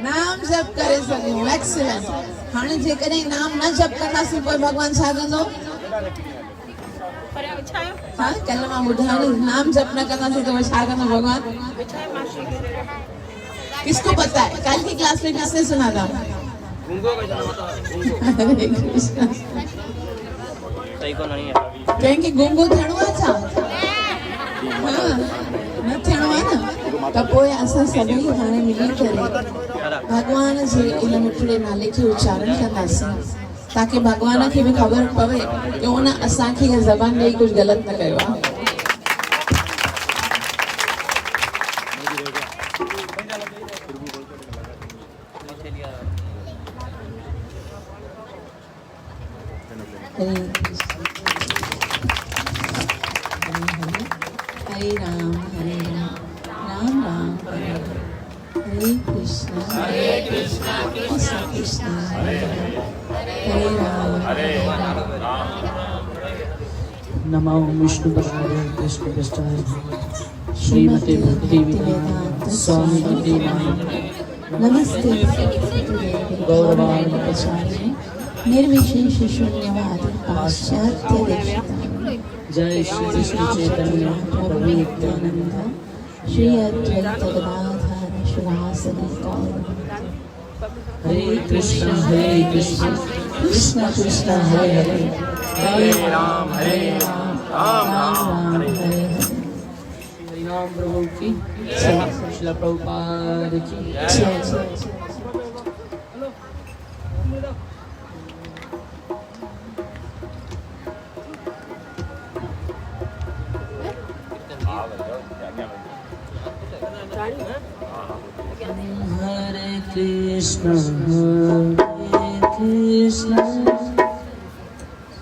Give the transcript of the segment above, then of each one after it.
नाम जप करे सघूं। एक्सीलेंट। हाणे जेकॾहिं नाम न जप कंदासीं पोइ भॻवान छा कंदो? हाँ, कल मां ॿुधायो नाम जप न कंदासीं तो छा कंदो भगवान? किसको पता है? कल की क्लास में किसने सुना था? हरे कृष्णा। कंहिंखे गुंगो थियणो आहे छा? हाँ, न थियणो आहे न त पोइ असां सभई हाणे मिली करे भगवान जे इन मिठड़े नाले खे उच्चारण कंदासीं ताकि भगवान खे भी खबर पवे कि उन असांखे ज़बान ॾेई कुछ गलत न कयो आहे। हरे राम राम राम हरे कृष्णा कृष्ण कृष्ण हरे राम। नमो विष्णुपदाय कृष्णपृष्ठाय श्रीमते भक्तिवेदांत स्वामी देवाय नमस्ते गौरवाय प्रचार्य निर्विशेष शून्यवादी पाश्चात्य देशताय। जय श्री कृष्ण चैतन्य प्रभु नित्यानंद श्री अद्वैत गदाधर शिवासदि गौर। हरे कृष्ण कृष्ण कृष्ण हरे हरे हरे राम राम राम हरे हरे। राम प्रभु की श्रील प्रभुपाद की जय। हरे कृष्ण कृष्ण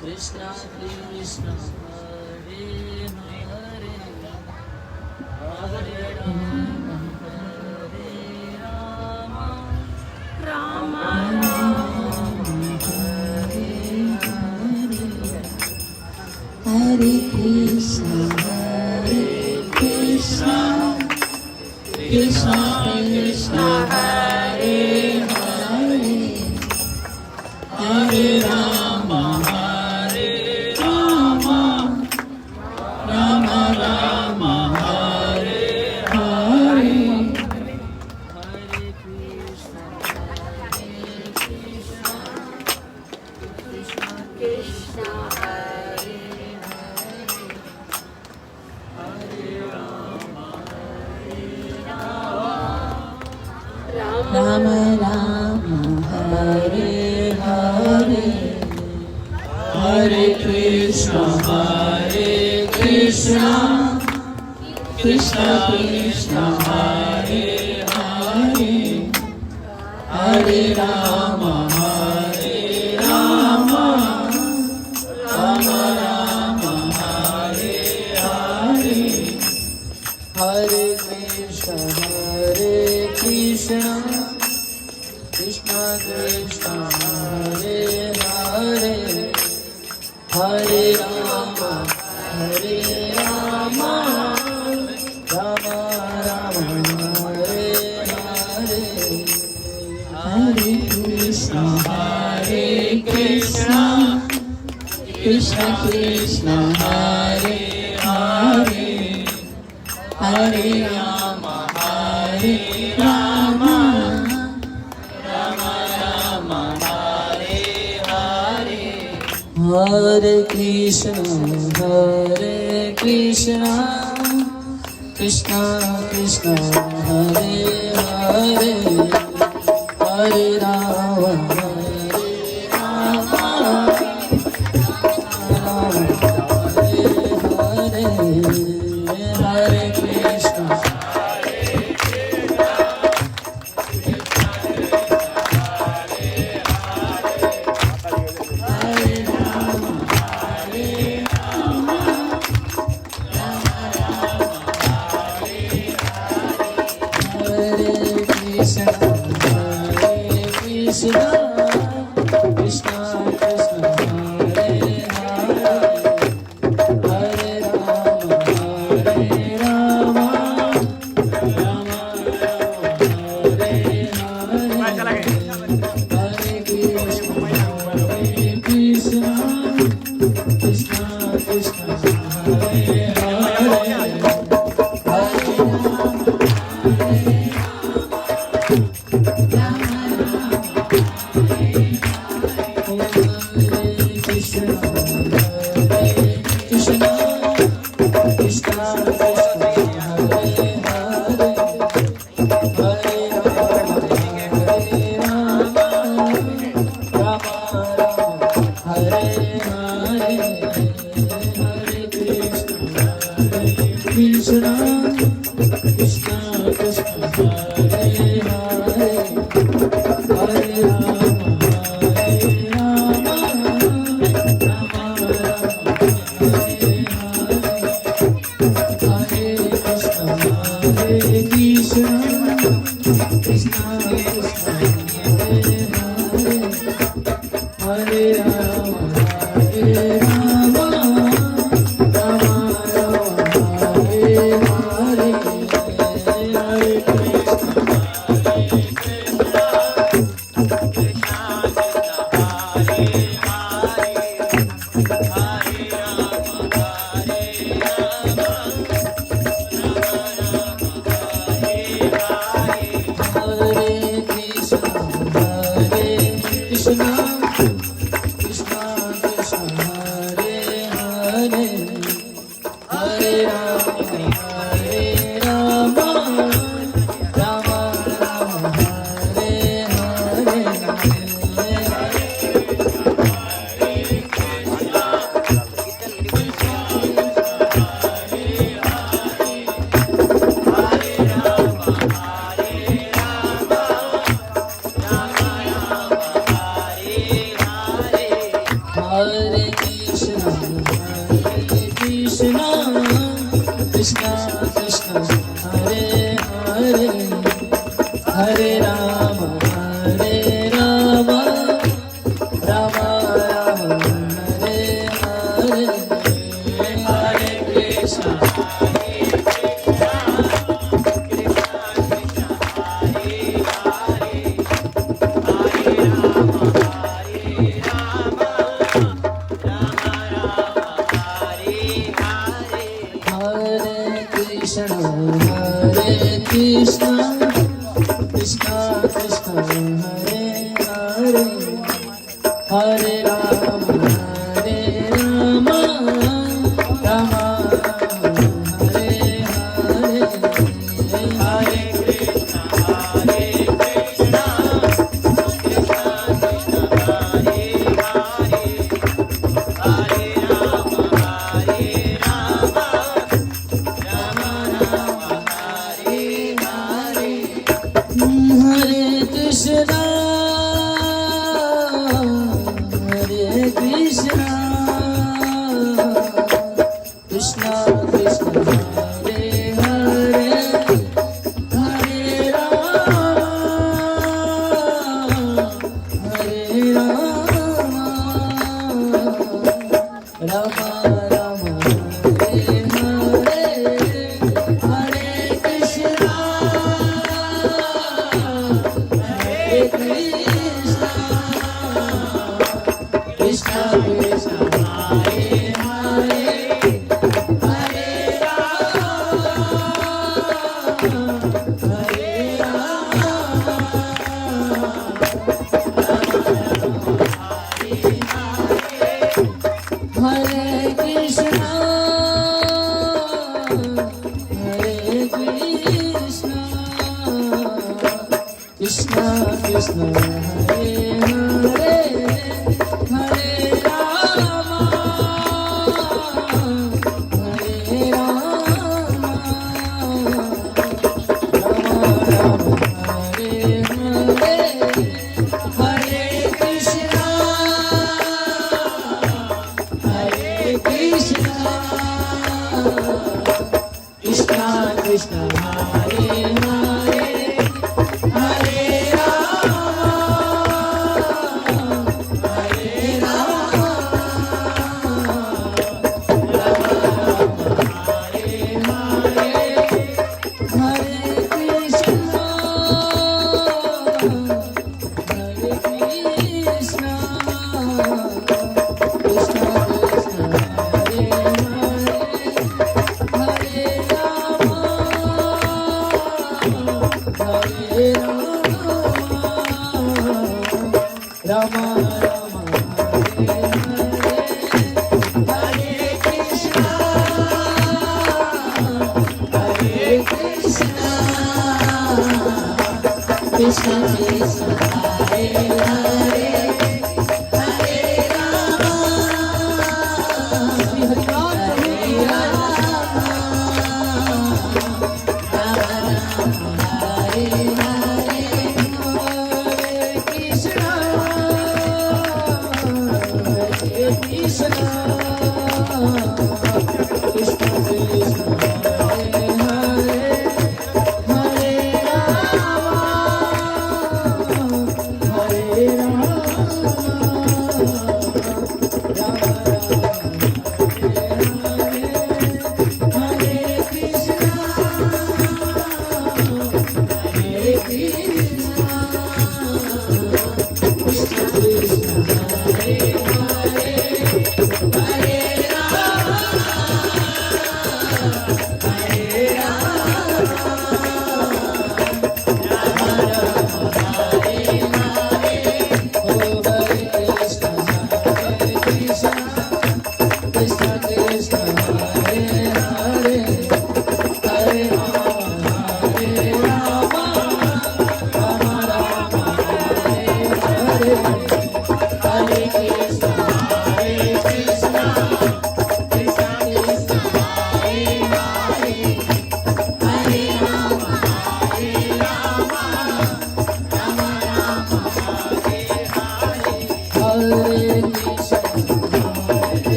कृष्ण कृष्ण हरे हरे हरे राम राम हरे कृष्ण कृष्ण कृष्ण हरे हरे हरे राम राम राम हरे हरे। राम राम हरे हरे हरे कृष्ण कृष्ण कृष्ण हरे हरे हरे राम राम राम हरे हरे हरे कृष्ण कृष्ण कृष्ण हरे हरे हरे राम राम राम हरे हरे हरे कृष्ण कृष्ण कृष्ण हरे हरे हरे राम राम राम हरे हरे। हरे Krishna Krishna Krishna Hare Hare Hare Ram Hare Hare Krishna Hare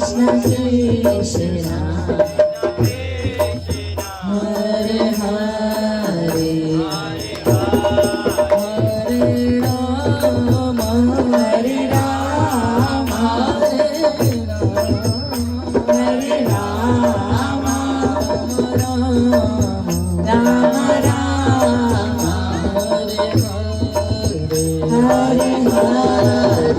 Krishna Krishna Hare Hare Hare Rama Hare Rama Hare Rama Rama Rama Hare Hare Hare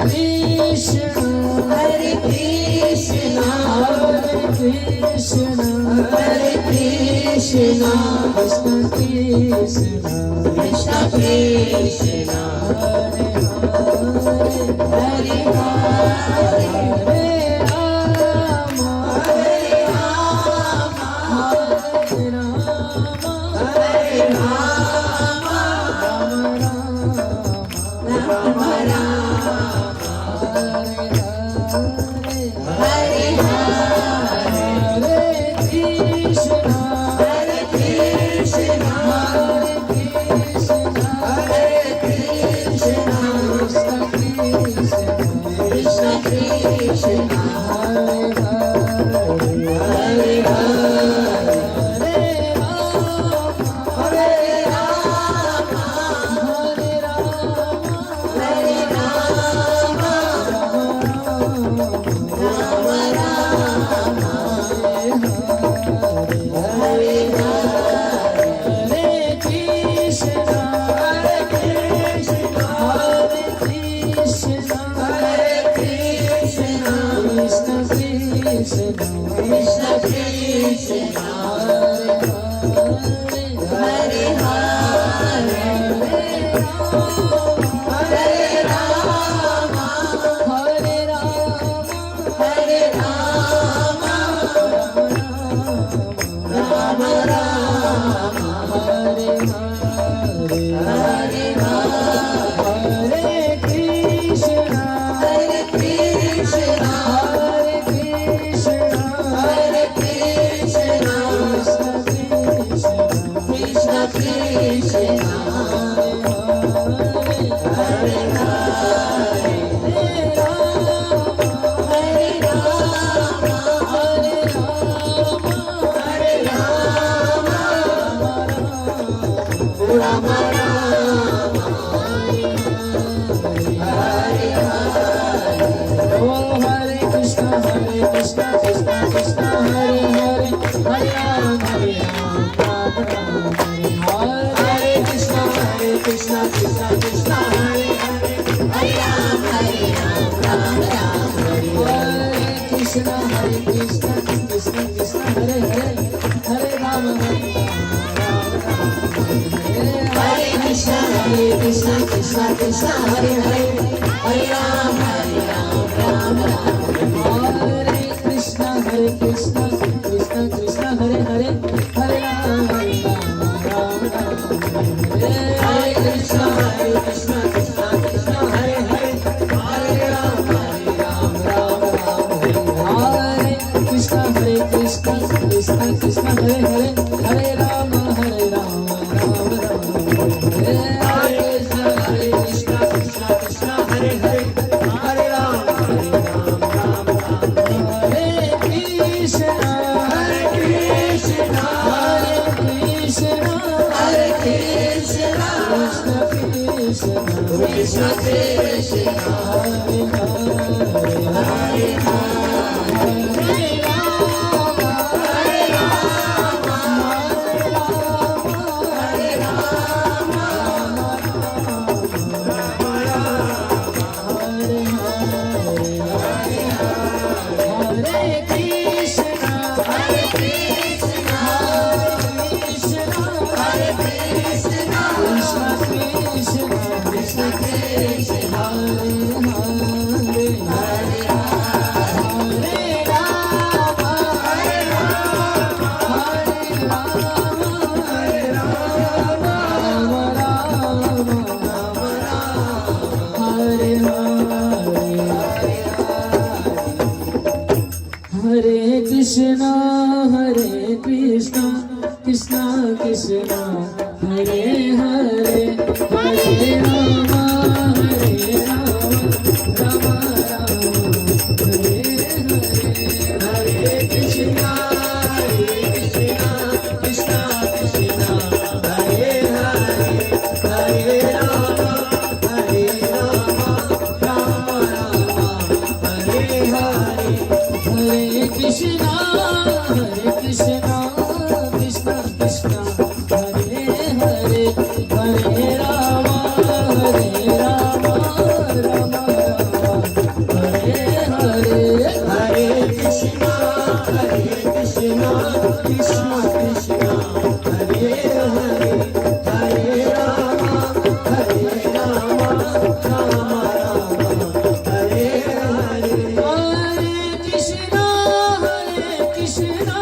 Krishna Hare Krishna Hare Krishna Hare Krishna Krishna Krishna Krishna Krishna Hare Hare Hare Rama Hare Rama Hare Rama Hare Rama Rama Rama Hare Hare Krishna Hare Krishna Hare Krishna Hare Krishna Krishna Krishna Hare Hare Hare Hare Rama Hare Rama Hare Rama Rama Rama Hare Hare Krishna Hare Krishna Hare Krishna Hare Krishna Krishna Krishna Hare Hare Hare Rama Hare Rama Hare Rama Rama Rama Hare Hare Hare Krishna Hare Krishna Hare Krishna Hare Krishna Krishna Krishna Hare Hare Hare Rama Hare Rama Hare Rama Rama Rama Hare Hare Oh Hare Krishna Krishna Krishna Hare Hare Hare Rama Rama Rama Hare Krishna Krishna Krishna Hare Hare Hare Rama Rama Rama Hare Krishna Krishna Krishna Hare Hare Hare Rama Hare Krishna Krishna Krishna Hare Hare Hare Rama Rama Hare Krishna Krishna Krishna Hare Hare Hare Rama Rama Hare Krishna Krishna Krishna Hare Hare Hare Rama Rama Hare Krishna Krishna Krishna Hare Hare Hare Rama Rama Hare Krishna Krishna Krishna Hare Hare Hare Rama Rama Hare Krishna Hare Krishna Hare Krishna Hare Krishna Krishna Krishna Hare Hare Hare Rama Hare Rama Hare Rama Hare Krishna Hare Krishna Hare Krishna Hare Krishna Krishna Krishna Hare Hare Hare Rama Hare Rama Hare Rama Hare Rama Hare Hare Krishna Krishna Krishna Hare Hare Hare Rama Rama Rama Hare Hare हरे कृष्णा कृष्णा कृष्णा हरे हरे हरे राम राम राम हरे हरे हरे कृष्णा कृष्णा कृष्णा हरे हरे हरे राम राम राम हरे हरे हरे कृष्णा कृष्णा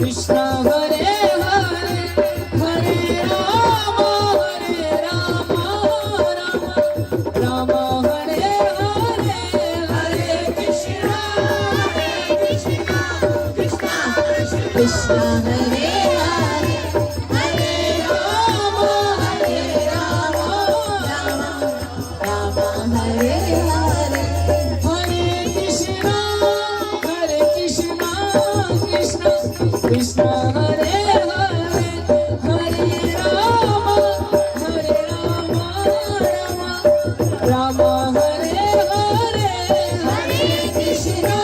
कृष्णा हरे हरे हरे राम राम हरे हरे हरे कृष्णा कृष्णा हरे हरे हरे राम राम हरे हरे हरे कृष्णा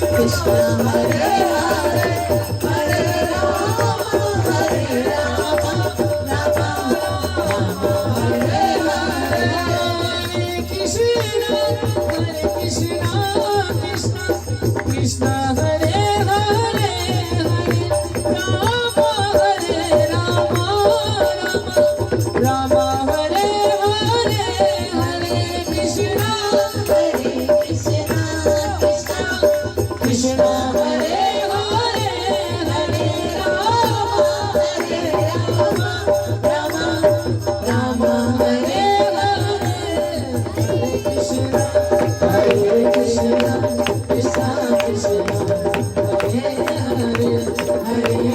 कृष्णा हरे हरे हरे राम राम हरे हरे हरे कृष्णा कृष्णा हरे हरे हरे राम राम हरे हरे हरे कृष्णा कृष्णा हरे हरे हरे राम राम हरे हरे हरे कृष्णा कृष्णा हरे हरे हरे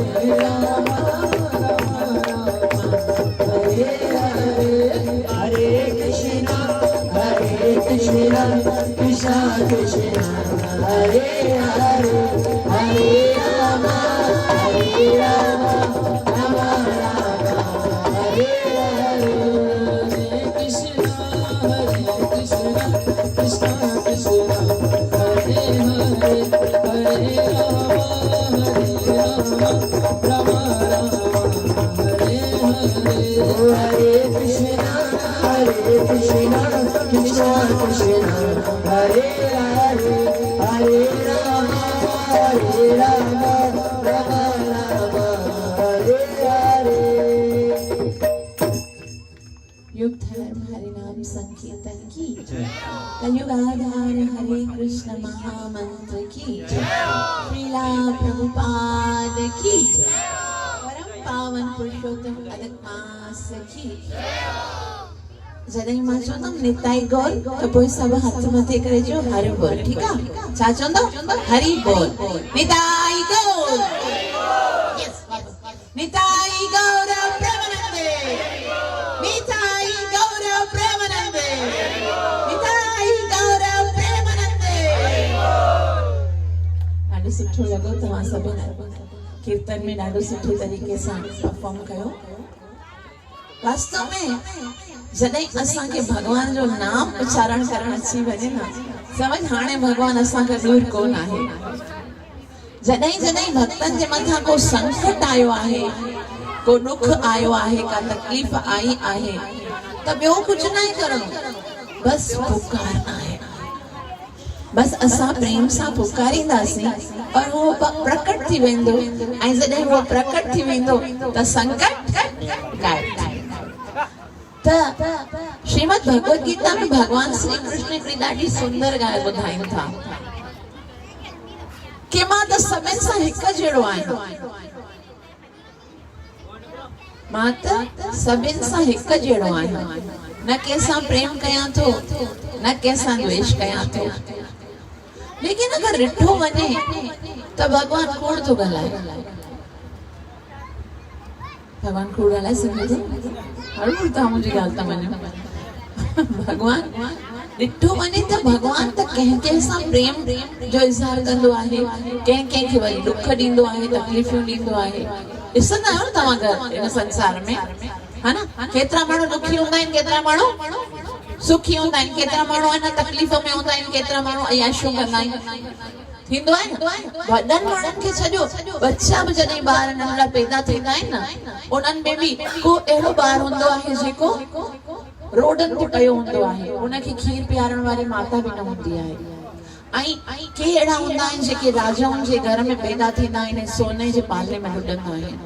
राम राम हरे हरे हरे कृष्णा कृष्णा कृष्णा हरे हरे हरे राम हरे हरे हरे कृष्णा कृष्णा कृष्णा हरे हरे हरे राम राम हरे हरे हरे कृष्णा कृष्णा कृष्णा हरे हरे हरे राम राम हरे हरे हरे कृष्णा कृष्णा कृष्णा हरे हरे हरे राम राम हरे हरे युग धर्म हरि नाम संकीर्तन की कलयुग आधार हरे कृष्ण महामंत्र की श्रीला प्रभुपाद की परम पावन पुरुषोत्तम अधिक मास की जॾहिं मां चवंदमि निताई गौर त पोइ सभु हथ मथे करे चओ हरि बोल ठीकु आहे छा चवंदव हरि बोल निताई गौर निताई गौर प्रेमानंदे निताई गौर प्रेमानंदे निताई गौर प्रेमानंदे ॾाढो सुठो लॻो तव्हां सभिनी कीर्तन में ॾाढो सुठे तरीक़े सां परफॉर्म कयो वास्तव में जॾहिं असांखे भगवान जो नाम उच्चारण करणु अची वञे न समझ हाणे भगवान असांखे दूर कोन आहे जॾहिं जॾहिं भक्तनि जे मथां को संकट आयो आहे को दुख आयो आहे का तकलीफ़ आई आहे त ॿियो कुझु न करणो बस पुकारना है बस असां प्रेम सां पुकारींदासीं और वो प्रकट थी वेंदो ऐं जॾहिं वो प्रकट थी वेंदो त संकट गायब श्रीमद भगवत गीता में भगवान श्री कृष्ण हिकिड़ी ॾाढी सुंदर ॻाल्हि ॿुधाइनि था कि मां त सभिनि सां हिकु जहिड़ो आहियां मां त सभिनि सां हिकु जहिड़ो आहियां न कंहिंसां प्रेम कयां थो न कंहिंसां द्वेष कयां थो लेकिन अगर ॾिठो वञे त भगवान कूड़ थो ॻाल्हाए भगवान कूड़ ॻाल्हाए सघे थो हर तव्हां मुंहिंजी ॻाल्हि था मञो भगवान ॾिठो वञे त भगवान त कंहिं कंहिं सां प्रेम जो इज़हार कंदो आहे कंहिं कंहिंखे वरी दुख ॾींदो आहे तकलीफ़ूं ॾींदो आहे ॾिसंदा आहियो तव्हां घर हिन संसार में हा न केतिरा माण्हू दुखी हूंदा आहिनि केतिरा माण्हू सुखी होंदा आहिनि, केतिरा माण्हू आहिनि तकलीफ़ में हूंदा आहिनि, केतिरा माण्हू अयाशूं कंदा आहिनि। थींदो आहे न वॾनि माण्हुनि खे छॾियो, बच्चा बि जॾहिं ॿार नंढड़ा पैदा थींदा आहिनि न, उन्हनि में बि को अहिड़ो ॿारु हूंदो आहे जेको रोडनि ते पियो हूंदो आहे, उनखे खीर पीआरण वारी माता बि न हूंदी आहे। ऐं के अहिड़ा हूंदा आहिनि जेके राजाउनि जे घर में पैदा थींदा आहिनि, सोने जे पाले में लुॾंदा आहिनि।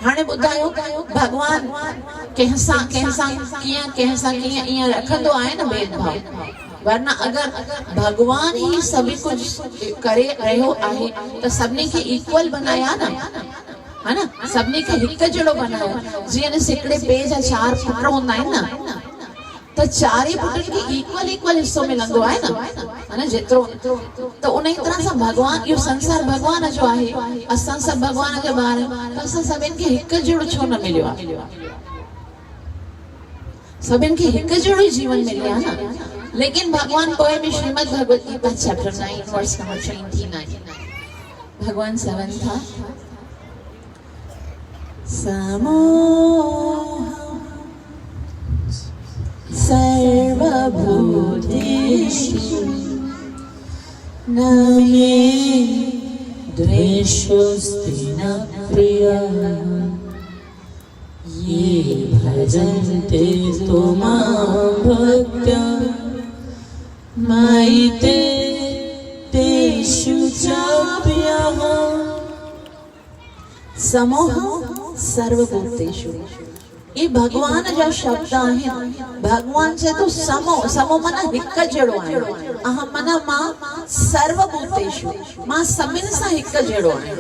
हाणे ॿुधायो भगवान कंहिंसां कीअं ईअं रखंदो आहे न भेदभाव, वरना अगर भगवान ही सभी कुछ करे रहियो आहे त सभिनी खे इक्वल बनाया न, है ना, सभिनी खे हिकु जहिड़ो बनाया। जीअं सिकड़े पे जा 4 पुट हूंदा आहिनि न, त 4 पुटनि खे इक्वल हिस्सो मिलंदो आहे न, है ना, जेतिरो। त उन ई तरह सां भगवान, इहो संसार भगवान जो आहे, असां सभु भगवान जा ॿार, त असां सभिनि खे हिकु जहिड़ो छो न मिलियो आहे? सभिनि खे हिकु जहिड़ो ई जीवन मिलियो आहे न। लेकिन भगवान पोइ में Shrimad Bhagavad Gita chapter 9 verse number 29 भगवान सेवन था, समोह सर्वभूतेषु न मे द्वेषोऽस्ति न प्रियः, ये भजन्ते तो मां भक्त्या मयि तेषु चाप्यः। समोह सर्वभूतेषु, ये भगवान जा शब्द आहिनि। भगवान से तो समो माना हिकु जहिड़ो आहे, अहम माना मां सर्वभूतेषु, मां सभिनि सां हिकु जहिड़ो आहियां।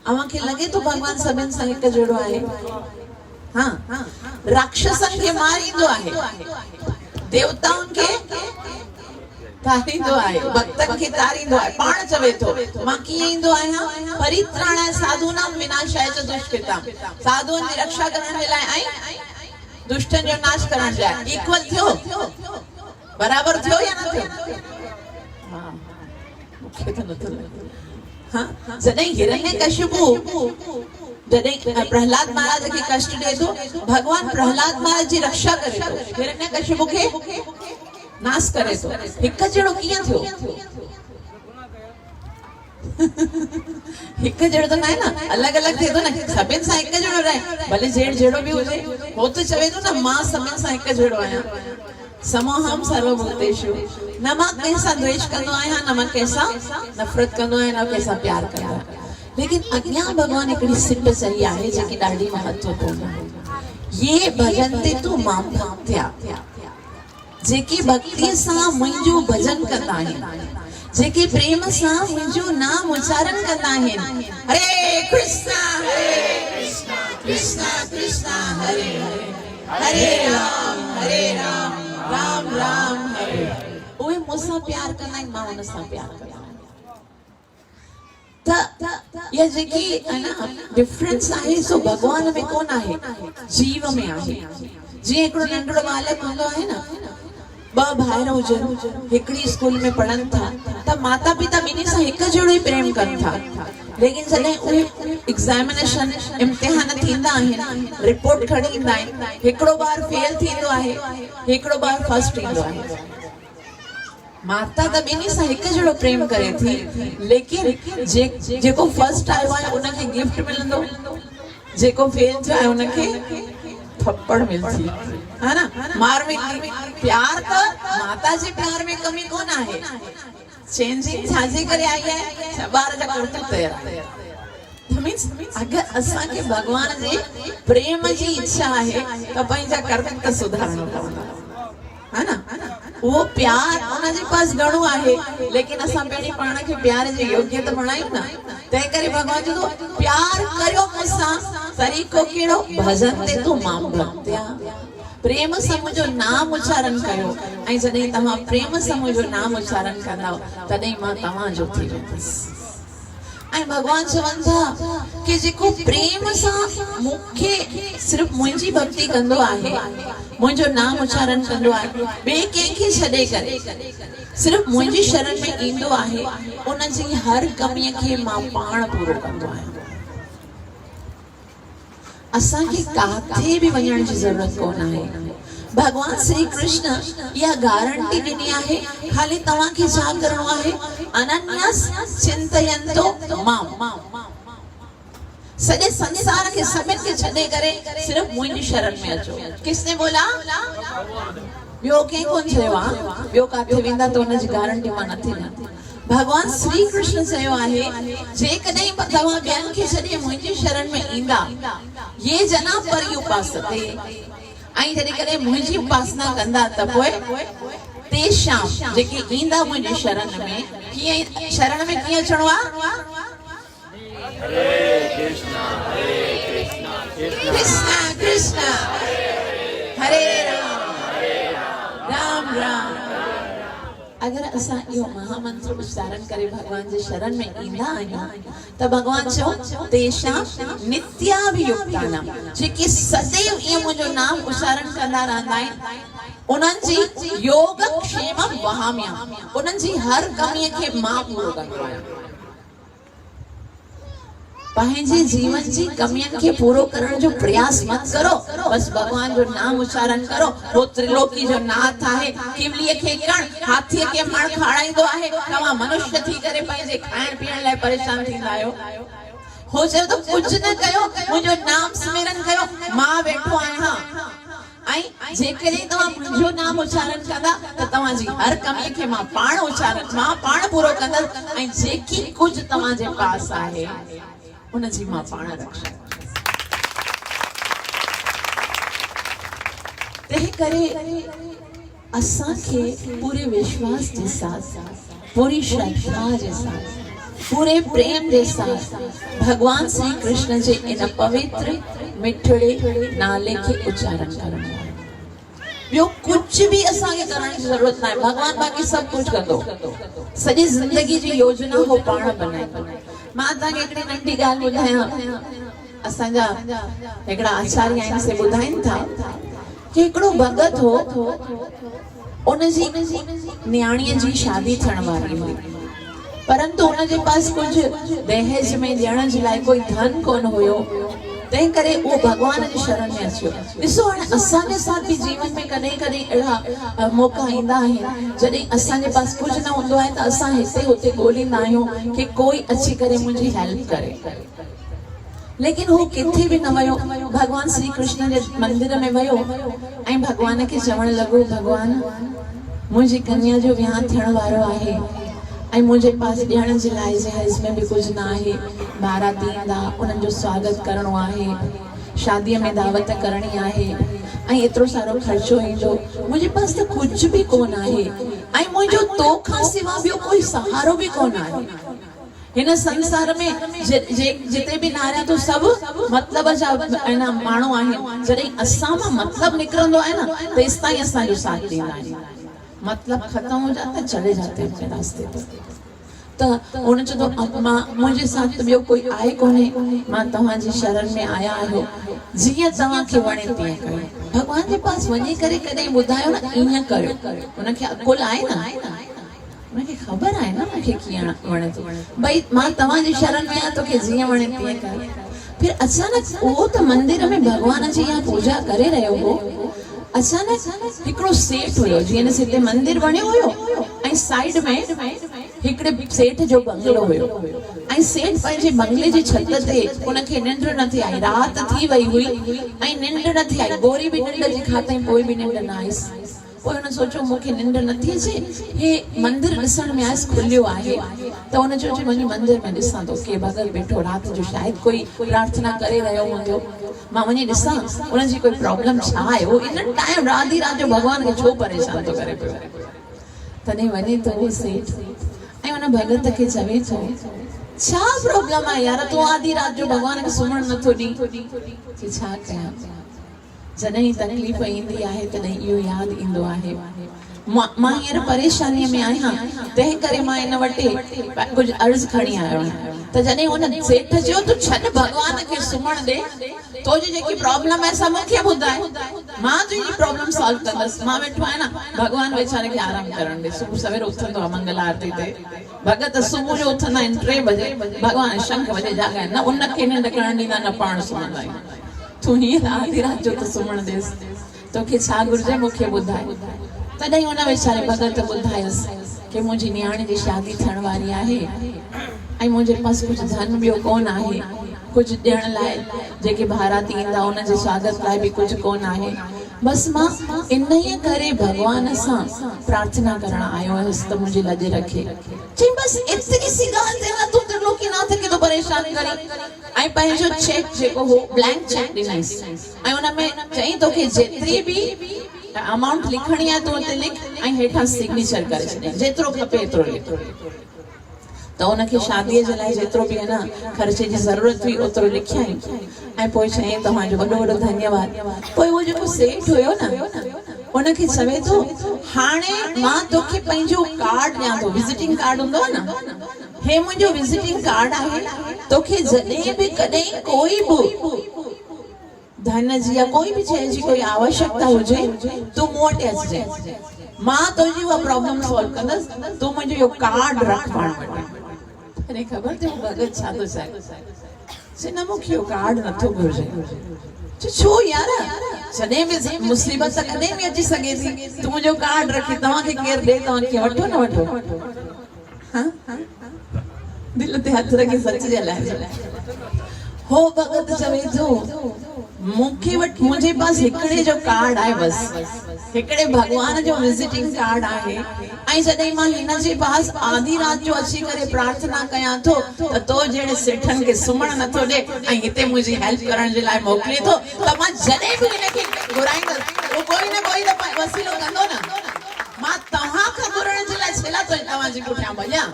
अवांखे लॻे तो भगवान सभिनि सां हिकु जहिड़ो आहे? हाँ, राक्षसनि खे मारींदो आहे, देवताउनि खे तारींदो आहे, भक्तनि खे तारींदो आहे। पाण चवे थो मां कीअं ईंदो आहियां, परित्राणाय साधूनां विनाशाय च दुष्कृतां, साधुअनि जी रक्षा करण जे लाइ ऐं दुष्टनि जो नाश करण जे लाइ। इक्वल थियो, बराबर थियो या न थियो? हां, मूंखे त नथो लॻे। हां, जॾहिं हिरण्यकशिपु, जॾहिं प्रहलाद महाराज खे कष्ट ॾे थो, भगवान प्रहलाद महाराज जी रक्षा करे थो, हिरण्यकशिपु खे नाश करे थो। हिकु जहिड़ो कीअं थियो? हिकु जहिड़ो त न आहे न, अलॻि अलॻि थिए थो न, सभिनि सां हिकु जहिड़ो रहे, भले जेड़ जहिड़ो बि हुजे, हो त चवे थो न मां सभिनि सां हिकु जहिड़ो आहियां। समोहम सर्वभूतेषु, न मां कंहिंसां द्वेष कंदो आहियां, न मां कंहिंसां नफ़रत कंदो आहियां, न कंहिंसां प्यार कंदो आहियां। लेकिन अॻियां भगवान हिकिड़ी सिट चई आहे जेकी ॾाढी महत्वपूर्ण आहे, ये भजन्ते तु मां भक्त्या, जेके भक्ति सां मुंहिंजो भजन कंदा आहिनि, जेके प्रेम सां मुंहिंजो नाम उच्चारण कंदा आहिनि। हरे कृष्णा कृष्णा कृष्णा हरे हरे, हरे राम राम राम हरे हरे। उहे मूंसां प्यार कंदा आहिनि, मां उन सां प्यार कंदा आहियां। त ये जेकी है ना डिफरेंस आहे, सो भगवान में कोन आहे, जीव में आहे। जीअं हिकिड़ो नंढड़ो बालक हूंदो आहे न, 2 भाइर हुजनि, हिकिड़ी स्कूल में पढ़नि था, त माता पिता ॿिन्ही सां हिकु जहिड़ो ई प्रेम कनि था। लेकिन जॾहिं उहे एग्ज़ामिनेशन इम्तिहान थींदा आहिनि, रिपोर्ट खणी ईंदा आहिनि, हिकिड़ो ॿारु फेल थींदो आहे, हिकिड़ो ॿारु फर्स्ट ईंदो आहे। माता त ॿिन्ही सां हिकु जहिड़ो प्रेम करे थी, लेकिन जेको फर्स्ट आयो आहे उनखे गिफ्ट मिलंदो, जेको फेल थियो आहे उनखे थप्पड़ मिलती, है ना, मार मिलती। प्यार तो माता जे प्यार में कमी कोन आहे, चेंजिंग छाजे करे आई है, बार जा करतूत तयार। मींस अगर असां के भगवान जे प्रेम जी इच्छा है त पंहिंजा करतूत सुधारणो पवंदा, है ना। वो प्यार उन जे पास घणो आहे, लेकिन असां पहिरीं पाण खे प्यार जे योग्य त बणायूं ना। तंहिं करे भगवान जो प्यार करियो मूंसां, तरीक़ो कहिड़ो, भजन ते तूं मां भक्त्या, प्रेम सां मुंहिंजो नाम उच्चारण कयो। ऐं जॾहिं तव्हां प्रेम सां मुंहिंजो नाम उच्चारण कंदा, तॾहिं मां तव्हांजो थी वेंदसि। ऐं भगवान चवनि था कि जेको प्रेम सां मूंखे सिर्फ़ मुंहिंजी भक्ति कंदो आहे, मुंहिंजो नाम उच्चारण कंदो आहे, ॿिए कंहिंखे छॾे करे सिर्फ़ मुंहिंजी शरण में ईंदो आहे, उन जी हर कमीअ खे मां पाण पूरो कंदो आहियां। असांखे काथे बि वञण जी ज़रूरत कोन आहे। भगवान श्री कृष्ण इहा गारंटी ॾिनी आहे, खाली तव्हांखे छा करणो आहे, अनन्यस चिंतयन्तो माम। सॼे संसार के सभिनि खे छॾे करे सिर्फ मुंहिंजी शरण में अचो। किसने बोला? ॿियो कंहिं कोन चयो आहे। ॿियो काथे वेंदा त हुनजी गारंटी मां नथी ॾियां। भगवान श्री कृष्ण चयो आहे, जेकॾहिं तव्हां ॿियनि खे छॾे मुंहिंजी शरण में ईंदा, ये जना परि उपासते, ऐं जॾहिं कॾहिं मुंहिंजी उपासना कंदा त पोइ तेशाम, जेके ईंदा मुंहिंजी शरण में, कीअं शरण में कीअं अचणो आहे? कृष्णा कृष्णा हरे राम राम राम। अगर असां इहो महामंत्र उच्चारण करे भगवान जे शरण में ईंदा आहियूं त भगवान चयो तेशाम नित्याभियुक्तानाम, जेके सदैव इहो मुंहिंजो नाम उच्चारण कंदा रहंदा आहिनि, उन्हनि जी योगक्षेमम वहाम्यहम, उन्हनि जी हर कमीअ खे मां पूरो कंदो आहियां। पंहिंजे जीवन जी कमियन के पूरो करण जो प्रयास मत करो, बस भगवान जो नाम उच्चारण करो। वो त्रिलोकी जो नाथ आहे, किवलीअ खे कण, हाथीअ खे मण खाराईंदो आहे। तव्हां मनुष्य थी करे पंहिंजे खाइण पीअण लाइ परेशान थींदा आहियो। हो चयो त कुझु न कयो, मुंहिंजो नाम सिमरन कयो, मां वेठो आहियां। ऐं जेकॾहिं तव्हां मुंहिंजो नाम उच्चारण कंदा त तव्हांजी हर कमीअ खे मां पाण पूरो कंदसि, ऐं जेकी कुझु तव्हांजे पास आहे उनजी मां पाण रक्षा। तंहिं करे असांखे पूरे विश्वास के साथ, पूरी श्रद्धा के साथ, पूरे प्रेम के साथ भगवान श्री कृष्ण जे इन पवित्र मिठड़े नाले के उच्चारण करणो आहे। ॿियो कुछ भी असांखे करण जी ज़रूरत न आहे। भगवान बाक़ी सब कुछ कंदो। सॼी ज़िंदगी जी योजना हो पाण बनाईंदो। मां तव्हांखे हिकिड़ी नंढी ॻाल्हि ॿुधायां। असांजा हिकिड़ा आचार्य आहिनि, से ॿुधाइनि था कि हिकिड़ो भगत हो, उनजी न्याणीअ जी शादी थियण वारी हुई, परंतु उनजे पास कुछ दहेज में ॾियण जे लाइ कोई धन कोन हुयो। तंहिं करे उहो भगवान जी शरण में अचियो। ॾिसो, हाणे असांजे साथ बि जीवन में कॾहिं कॾहिं अहिड़ा मौक़ा ईंदा आहिनि जॾहिं असांजे पास कुझु न हूंदो आहे त असां हिते हुते ॻोल्हींदा आहियूं कि कोई अची करे मुंहिंजी हेल्प करे। लेकिन हू किथे बि न वियो, भगवान श्री कृष्ण जे मंदिर में वियो ऐं भगवान खे चवण लॻो, भगवान मुंहिंजी कन्या जो विहांउ थियण वारो आहे ऐं मुझे पास ॾियण जे लाइ जहेज में भी कुछ ना है। बाराती ईंदा, उन्हनि जो स्वागत करणो आहे, शादीअ में दावत करणी आहे ऐं एतिरो सारो ख़र्चो ईंदो। मुंहिंजे पास त कुझु बि कोन आहे ऐं मुंहिंजो तो खां सिवा ॿियो कोई सहारो बि कोन आहे। हिन संसार में जिते भी नारिया तो सब मतलब जा माण्हू आहिनि। जॾहिं असां मां मतलब निकिरंदो आहे न, तेसि ताईं असांजो साथ ॾींदा आहिनि। मतलब खत्म हो जाता है, चले जाते हैं अपने रास्ते पर। तो उन जो मुझे साथ ॿियो कोई आहे कोने, मां तव्हांजी शरण में आया आहियो, जीअं तव्हांखे वणे तीअं कयो। भगवान जे पास वञी करे कॾहिं ॿुधायो न, ईअं कयो। उनखे अकुल आहे न, उनखे ख़बर आहे न मूंखे कीअं वणे थो। भई मां तव्हांजी शरण में आहियां, तोखे जीअं वणे तीअं कर। फिर अचानक उहो त मंदिर में भगवान जी यहाँ पूजा करे रहियो हो, अचानक हिकिड़ो सेठ हुयो, जीअं हिते मंदिर बणियो हुयो ऐं साइड में हिकिड़े सेठ जो बंगलो हुयो ऐं सेठ पंहिंजे बंगले जी छत ते, उनखे निंड न थी आई, रात थी वई हुई ऐं निंड न थी आई। गोरी बि निंड जी खाधई, पोइ बि निंड न आयसि। पोइ हुन सोचियो मूंखे निंड नथी अचे, हे मंदिर ॾिसण में आयसि, खुलियो आहे त हुन चयो वञी मंदिर में ॾिसां थो के भगत वेठो राति जो, शायदि कोई प्रार्थना करे रहियो हूंदो, मां वञी ॾिसां उनजी कोई प्रॉब्लम छा आहे। उहो इन टाइम राति जो भॻवान खे छो परेशान थो करे पियो। तॾहिं वञे थो उहो सेठ ऐं हुन भगत खे चवे थो, छा प्रॉब्लम आहे यार, तूं आधी राति जो भॻवान खे सुम्हण नथो ॾी। छा कयां, जॾहिं तकलीफ़ ईंदी आहे तॾहिं इहो यादि ईंदो आहे मां हींअर परेशानीअ में आहियां, तंहिं करे मां इन वटि कुझु अर्ज़ु खणी आयो आहियां। त जॾहिं हुन सेठ चयो तूं छॾ भॻवान खे सुम्हण ॾे, तुंहिंजी जेकी प्रॉब्लम आहे सा मूंखे ॿुधाए, मां तुंहिंजी प्रॉब्लम सॉल्व कंदसि। मां वेठो आहियां न, भॻवान वेचारे खे आराम करण ॾे। सुबुह सवेर उथंदो आहे मंगल आरती ते, भगत सुबुह जो उथंदा आहिनि 3 बजे, भॻवान शंख बजे जाॻाइनि, न उनखे निंड करण ॾींदा न पाण सुम्हंदा आहिनि। तूं हीअं आधी राति जो त सुम्हण ॾेसि, तोखे छा घुरिजे मूंखे ॿुधाए। तॾहिं हुन वीचारे भगत ॿुधायसि कि मुंहिंजी नियाणी जी शादी थियण वारी आहे ऐं मुंहिंजे पास कुझु धन ॿियो कोन आहे, कुझु ॾियण लाइ जेके बाराती ईंदा उन जे स्वागत लाइ बि कुझु कोन आहे। बस मां इन ई करे भगवान सां प्रार्थना करण आयो हुयसि त मुंहिंजी लॼ रखे। चई बस एतिरी सी ॻाल्हि ते तूं त्रिलोकीनाथ खे तो परेशान करी। ऐं पंहिंजो चेक जेको हो ब्लैंक चेक ॾिनईसि ऐं हुन में चई तोखे जेतिरी बि अमाउंट लिखणी आहे तूं उते लिख ऐं हेठां सिग्नेचर करे छॾे, जेतिरो खपे एतिरो लिख। त उनखे शादीअ जे लाइ जेतिरो बि आहे न ख़र्चे जी ज़रूरत हुई ओतिरो लिखियईं ऐं पोइ चयईं तव्हांजो वॾो वॾो धन्यवाद। पोइ उहो जेको सेठ हुयो न उनखे चवे थो हाणे मां तोखे पंहिंजो कार्ड ॾियां थो, विजिटिंग कार्ड हूंदो आहे न, हे मुंहिंजो विजिटिंग कार्ड आहे, तोखे जॾहिं बि कॾहिं कोई बि धन जी या कोई भी शइ जी कोई आवश्यकता हुजे तूं मूं वटि अचिजांइ, मां तुंहिंजी उहा प्रॉब्लम सॉल्व कंदसि, तूं मुंहिंजो इहो कार्ड रख पाण वटि। अरे ख़बर अथई भगत छा थो चए, न मूंखे इहो कार्ड नथो घुरिजे। छो यार, जॾहिं बि मुसीबत कॾहिं बि अची सघे थी, तूं मुंहिंजो कार्ड रखी, तव्हांखे केरु ॾे तव्हांखे वठो न वठो, दिलि ते हथ रखी सच जे लाइ हो भगत चवे थो मूंखे वटि मुंहिंजे पास हिकिड़े जो कार्ड आहे, बस हिकिड़े भगवान जो विजिटिंग कार्ड आहे। ऐं जॾहिं मां हिन जे पास आधी राति जो अची करे प्रार्थना कयां थो त तो जहिड़े सेठनि खे सुम्हण नथो ॾे ऐं हिते मुंहिंजी हेल्प करण जे लाइ मोकिले थो, त मां जॾहिं बि हिनखे घुराईंदसि उहो कोई न कोई त वसीलो कंदो न। मां तव्हां खां घुरण जे लाइ छेला तो तव्हांजे पुठियां भॼां,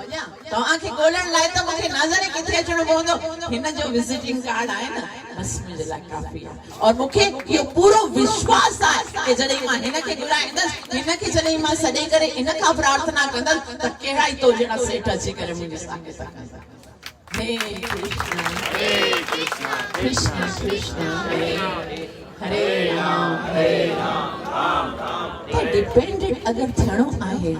तव्हांखे ॻोल्हण लाइ त मूंखे न जाने किथे अचणो पवंदो, हिन जो विजिटिंग कार्ड आहे न, बस मुंहिंजे लाइ काफ़ी आहे। और मूंखे इहो पूरो विश्वास आहे कि जॾहिं मां हिनखे घुराईंदसि, हिनखे जॾहिं मां सॾे करे इन खां प्रार्थना कंदसि त कहिड़ा ई तो जहिड़ा सेठ अची करे मुंहिंजे साम्हूं कंदा। हे कृष्ण कृष्ण कृष्ण हरे राम राम राम। डिपेंडेंट अगर थियणो आहे,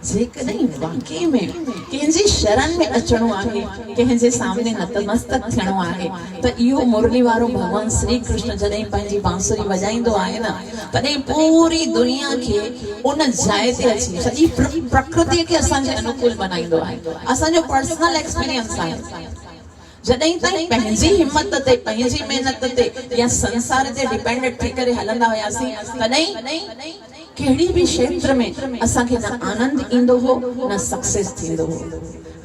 जेकॾहिं वाकई में कंहिंजी शरण में अचणो आहे, कंहिंजे सामने नतमस्तक थियणो आहे, त इहो मुरली वारो भगवान श्री कृष्ण जॾहिं पंहिंजी बांसुरी वॼाईंदो आहे न, तॾहिं पूरी दुनिया खे उन जाइ ते अची सॼी प्रकृतिअ खे असांजे अनुकूल बनाईंदो आहे। असांजो पर्सनल एक्सपीरियंस आहे, जॾहिं ताईं पंहिंजी हिम्मत ते, पंहिंजी महिनत ते या संसार ते डिपेंडेंट थी करे हलंदा हुआसीं, तॾहिं कहिड़ी बि क्षेत्र में असांखे न आनंद ईंदो हो न सक्सेस थींदो हो।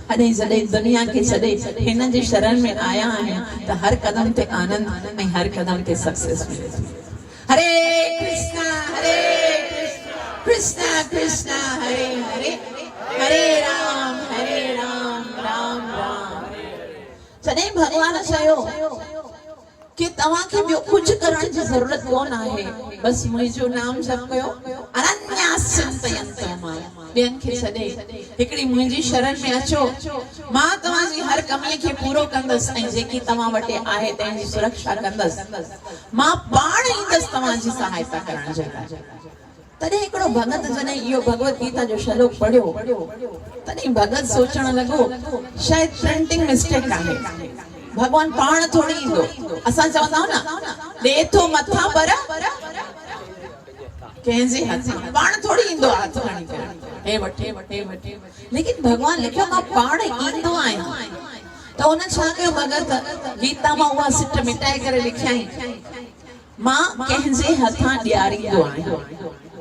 हाणे जॾहिं दुनिया खे छॾे हिन जी शरण में आया आहियूं त हर कदम ते आनंद ऐं हर कदम ते सक्सेस मिले थी। हरे कृष्णा कृष्णा कृष्णा हरे हरे, हरे राम राम राम। जॾहिं भगवान चयो कि तव्हांखे ॿियो कुझु करण जी ज़रूरत कोन आहे, बस मुंहिंजो नाम जप कयो, अनन्या चिंतयन्तो मां, ॿियनि खे छॾे हिकिड़ी मुंहिंजी शरण में अचो, मां तव्हांजी हर कमीअ खे पूरो कंदसि ऐं जेकी तव्हां वटि आहे तंहिंजी सुरक्षा कंदसि, मां पाण ईंदसि तव्हांजी सहायता करण जे लाइ। तॾहिं हिकिड़ो भगत जॾहिं इहो भगवत गीता जो श्लोक पढ़ियो, तॾहिं भगत सोचण लॻो शायद प्रिंटिंग मिस्टेक आहे, भगवान पाण थोड़ी ईंदो। असां चवंदा आहियूं न ॾे थो मथां पर कंहिंजे हथ, पाण थोड़ी ईंदो हथ खणी करे, हे वठे, लेकिन भगवान लिखियो मां पाण ईंदो आहियां। त हुन छा कयो भगत, गीता मां उहा सिट मिटाए करे लिखियईं, मां कंहिंजे हथां ॾियारींदो आहियां,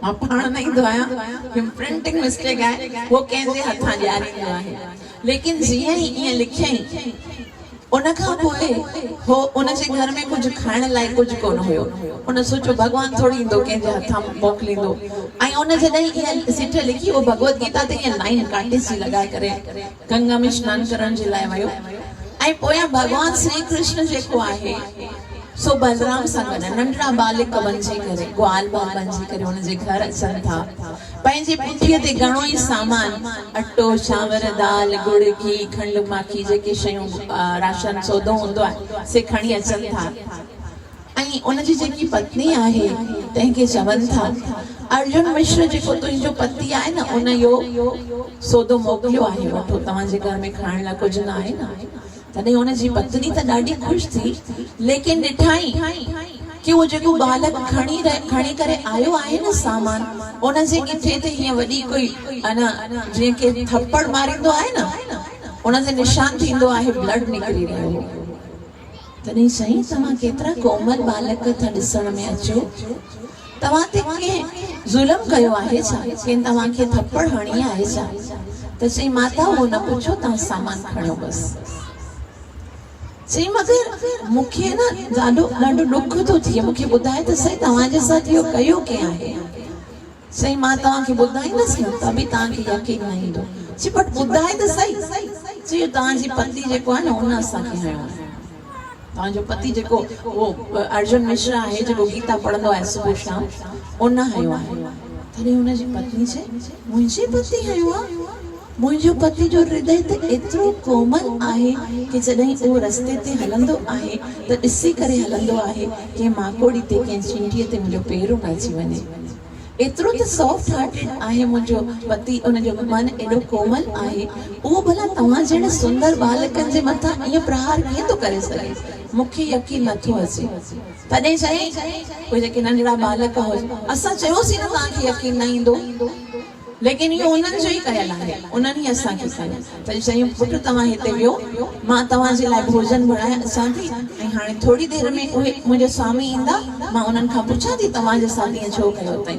मां पाण न ईंदो आहियां, प्रिंटिंग मिस्टेक आहे, वो कंहिंजे हथां ॾियारींदो आहे। लेकिन जीअं ई ईअं लिखियईं, उन खां पोइ हो उन जे घर में कुछ खाइण लाइ कुछ कोन हुयो, उन सोचो भगवान थोड़ी ईंदो कंहिंजे हथां मोकिलींदो, ऐं उन जॾहिं ईअं सिट लिखी वो भगवत गीता ते ईअं लाइन काटे सी लॻाए करे गंगा में स्नान करण जे लाइ वियो, ऐं पोयां भगवान श्री कृष्ण जेको आहे सो बलराम सां गॾु नंढड़ा बालिक बणिजी करे, ग्वाल बाल बणिजी करे उन जे घर अचनि था। पंहिंजे पुठीअ ते घणो ई सामान, अटो चांवर दाल गुड़ घी खंड माखी जेके शयूं राशन सौदो हूंदो आहे से खणी अचनि था। ऐं उन जी जेकी पत्नी आहे तंहिंखे चवनि था अर्जुन मिश्र जेको तुंहिंजो पति आहे न, उन इहो सौदो मोकिलियो आहे, वठो तव्हांजे घर में खाइण लाइ कुझु न आहे न। त तॾहिं हुनजी पत्नी त ॾाढी ख़ुशि थी, लेकिन ॾिठाई कि वो जेको बालक खणी करे आयो आहे न सामान, उनजे गिठे ते हीअं वॾी कोई जीअं के थप्पड़ मारींदो आहे न, उनजे निशान थींदो आहे, ब्लड निकिरी रहियो हो। तॾहिं चई तव्हां केतिरा कोमल बालक था ॾिसण में अचो, तव्हां ते कंहिं ज़ुल्म कयो आहे छा, कंहिं तव्हांखे थप्पड़ हणी आहे छा? त चई माता उहो न पुछो, तव्हां सामान खणो बसि। चई मगर मूंखे न ॾाढो ॾुख थो थिए, मूंखे ॿुधाए त सही तव्हांजे साथ इहो कयो कंहिं आहे? चई मां तव्हांखे ॿुधाईंदसि न त बि तव्हांखे यकीन न ईंदो। चई बट ॿुधाए त सही। चई तव्हांजी पति जेको आहे न उन असांखे हयो आहे, तव्हांजो पति जेको वो अर्जुन मिश्रा आहे जेको गीता पढ़ंदो आहे सुबुह शाम, उन हयो आहे। तॾहिं हुनजी पत्नी चई मुंहिंजे पति हयो आहे? मुंहिंजो पति जो हृदय त एतिरो कोमल आहे कि जॾहिं उहो रस्ते ते हलंदो आहे त ॾिसी करे हलंदो आहे कि माकोड़ी ते कंहिं चींटीअ ते मुंहिंजो पेर न अची वञे। एतिरो त सॉफ्ट हार्टेड आहे मुंहिंजो पति, उनजो मन एॾो कोमल आहे। उहो भला तव्हां जहिड़े सुंदर बालकनि जे मथां ईअं प्रहार कीअं थो करे सघे? मूंखे यकीन नथो अचे। तॾहिं चई कोई जेके नंढड़ा बालक हुजनि, असां चयोसीं न तव्हांखे यकीन न ईंदो, लेकिन इहो उन्हनि जो ई कयल आहे, उन्हनि ई असांखे कयो। त चयूं पुटु तव्हां हिते वियो, मां तव्हांजे लाइ भोजन बणाए अचां थी, ऐं हाणे थोरी देरि में उहे मुंहिंजा स्वामी ईंदा, मां उन्हनि खां पुछां थी तव्हांजे साथ ईअं छो कयो अथई।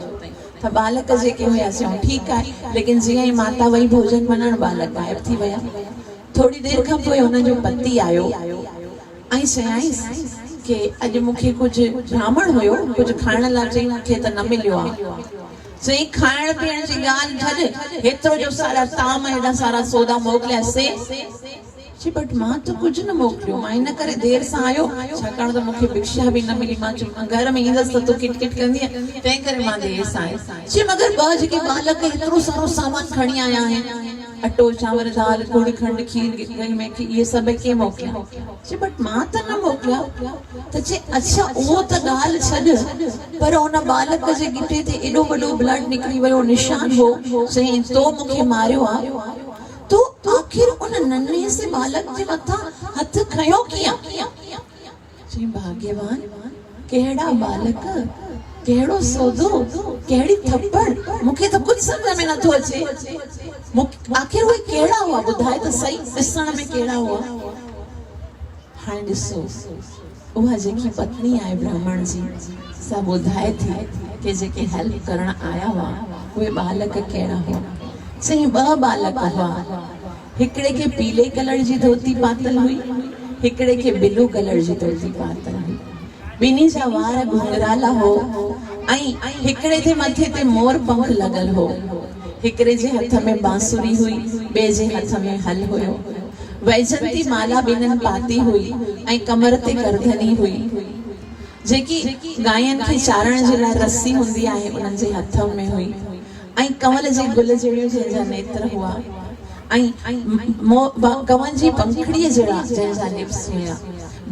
त बालक जेके हुया चयूं ठीकु आहे, लेकिन जीअं ई माता वई भोजन बनाइण, बालक गायब थी विया। थोरी देरि खां पोइ हुनजो पति आयो ऐं चयाईंसि कि अॼु मूंखे कुझु ब्राह्मण हुयो, कुझु खाइण लाइ, चई मूंखे त न मिलियो आहे। चई खाइण पीअण जी ॻाल्हि छॾ, हेतिरो जो सारा ताम हेॾा सारा सौदा मोकिलियासीं। चई बट मां त कुझु न मोकिलियो, मां इन करे देरि सां आयो छाकाणि त मूंखे भिक्षा बि न मिली, मां चयो घर में ईंदसि त तूं किटकिट कंदी, तंहिं करे मां देरि सां आयसि। चई मगर ॿ जेके बालक हेतिरो सारो सामान खणी आया आहिनि, अटो चांवर दाल थोड़ी खंड खीर में इहे सभु कंहिं मोकिलिया? चई बट मां त न मोकिलिया। त चई अच्छा उहो त ॻाल्हि छॾ, पर उन बालक जे गिटे ते एॾो वॾो ब्लड निकिरी वियो, निशान हो। चई तो मूंखे मारियो आहे, तो आखिर उन नन्हे से बालक जे मथां हथ खयो कीअं? चई भाग्यवान, कहिड़ा बालक, कहिड़ो सौदो, कहिड़ी थप्पड़, मूंखे त कुझु सम्झ में नथो अचे। आखिर उहे कहिड़ा हुआ, ॿुधाए त सही, ॾिसण में कहिड़ा हुआ? हाणे ॾिसो, उहा जेकी पत्नी आहे ब्राह्मण जी, सा ॿुधाए थी कि जेके हेल्प करण आया हुआ उहे बालक कहिड़ा हुआ। चई ॿ बालक हुआ, हिकिड़े खे पीले कलर जी धोती पातल हुई, हिकिड़े खे ब्लू कलर जी धोती पातल हुई, ॿिन्ही जा वार घुंघराला हो, ऐं हिकिड़े जे मथे ते मोर पंख लॻल हो, हिकिड़े जे हथ में बांसुरी हुई, ॿिए जे हथ में हल हुयो, वैजंती माला ॿिन्हिनि पाती हुई ऐं कमर ते करधनी हुई, जेकी गायन खे चारण जे लाइ रस्सी हूंदी आहे उन्हनि जे हथनि में हुई, ऐं कंवल जे गुल जहिड़ियूं जंहिंजा नेत्र हुआ, ऐं कंवल जी पंखड़ीअ जहिड़ा जंहिंजा लिप्स हुया,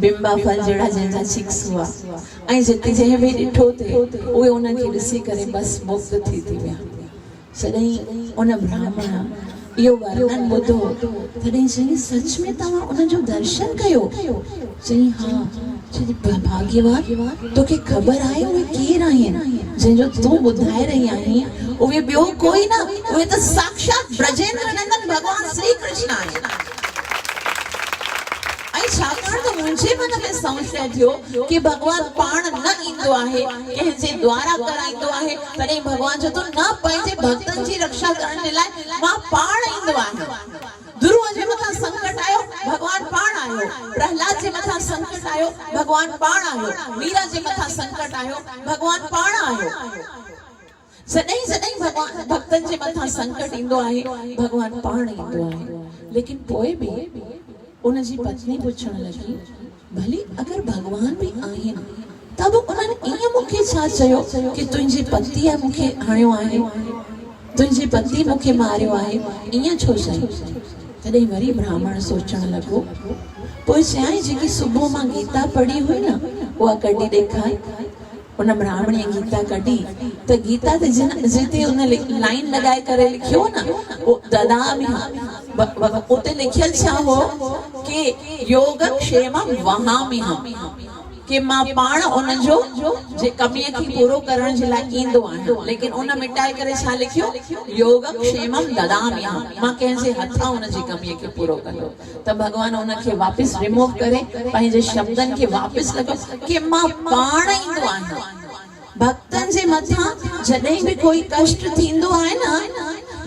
बिंबा फल जहिड़ा जंहिंजा चिक्स हुआ, ऐं जिते जंहिं बि ॾिठो थे उहे उन्हनि खे ॾिसी करे बसि मुग्ध थी विया। जॾहिं उन ब्राह्मण इहो वर्णन ॿुधो तॾहिं चई सच में तव्हां उनजो दर्शन कयो? चई हा। चई भाग्यवान, तोखे ख़बर आहे उहे केरु आहिनि जंहिंजो तूं ॿुधाए रही आहीं? उहे ॿियो कोई न, उहे त साक्षात ब्रजेंद्र नंदन भगवान श्री कृष्ण आहिनि। छाकाणि त मुंहिंजे मन में संशय थियो कि भगवान पाण न ईंदो आहे, कंहिंजे द्वारा कराईंदो आहे, तॾहिं भगवान चए थो न पंहिंजे भक्तनि जी रक्षा करण जे लाइ मां पाण ईंदो आहियां। ध्रुव जे मथां संकट आयो, भगवान पाण आयो, प्रहलाद जे मथां संकट आयो, भगवान पाण आयो, मीरा जे मथां संकट आयो, भगवान पाण आयो। जॾहिं जॾहिं भगवान भक्तनि जे मथां संकट ईंदो आहे भगवान पाण ईंदो आहे। लेकिन पोइ बि उनजी पत्नी पुछण लगी, भली अगर भगवान भी आहिनि तब उन्हनि ईअं मूंखे छा चयो कि तुंहिंजे पतिअ मूंखे हणियो आहे, तुंहिंजे पति मूंखे मारियो आहे, ईअं छो चई? तॾहिं वरी ब्राह्मण सोचण लॻो। पोइ चयाईं जेकी सुबुह मां गीता पढ़ी हुई न उहा कढी ॾेखार। उन ब्राह्मणी गीता कढी त गीता ते जिते उन लाइन लगाए करे लिखियो न ददामि उते लिखियल छा हो कि योगक्षेमं वहामि कि मां पाण उन जो जे कमीअ खे पूरो करण जे लाइ ईंदो आहियां, लेकिन उन मिटाए करे छा लिखियो योगक्षेमं ददामि मां कंहिंजे हथां उन जी कमीअ खे पूरो कंदो। त भगवान उन खे वापस रिमूव करे पंहिंजे शब्दनि खे वापस लॻो कि मां पाण ईंदो आहियां। भक्तन जे मथां जॾहिं भी कोई कष्ट थींदो आहे न,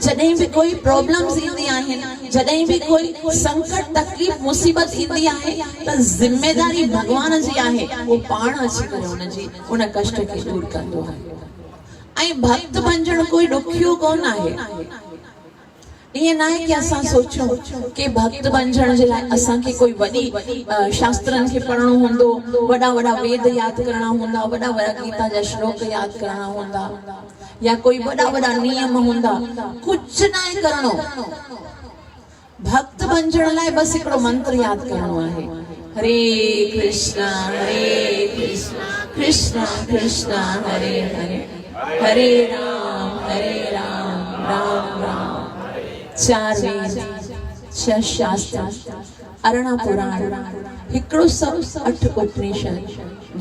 जॾहिं भी कोई प्रॉब्लम्स ईंदी आहिनि, जॾहिं भी कोई संकट तकलीफ़ मुसीबत ईंदी आहे त जिम्मेदारी भगवान जी आहे, वो पाण अची करे उन जी उन कष्ट खे दूर कंदो आहे। ऐं भक्त बणजण कोई ॾुखियो कोन आहे। ये ना है कि असां सोचूं कि भक्त बणजण जे लाइ असांखे कोई वॾी शास्त्रनि खे पढ़णो हूंदो, वॾा वॾा वेद याद करणा हूंदा, वॾा वॾा गीता जा श्लोक याद करणा हूंदा, या कोई वॾा वॾा नियम हूंदा। कुछ ना है करणो। भक्त बणजण लाइ बस हिकिड़ो मंत्र याद करणो आहे, हरे कृष्णा कृष्णा कृष्णा हरे हरे, हरे राम राम राम। 4 वेद, 6 शास्त्र, 18 पुराण, हिकिड़ो 8 उपनिषद,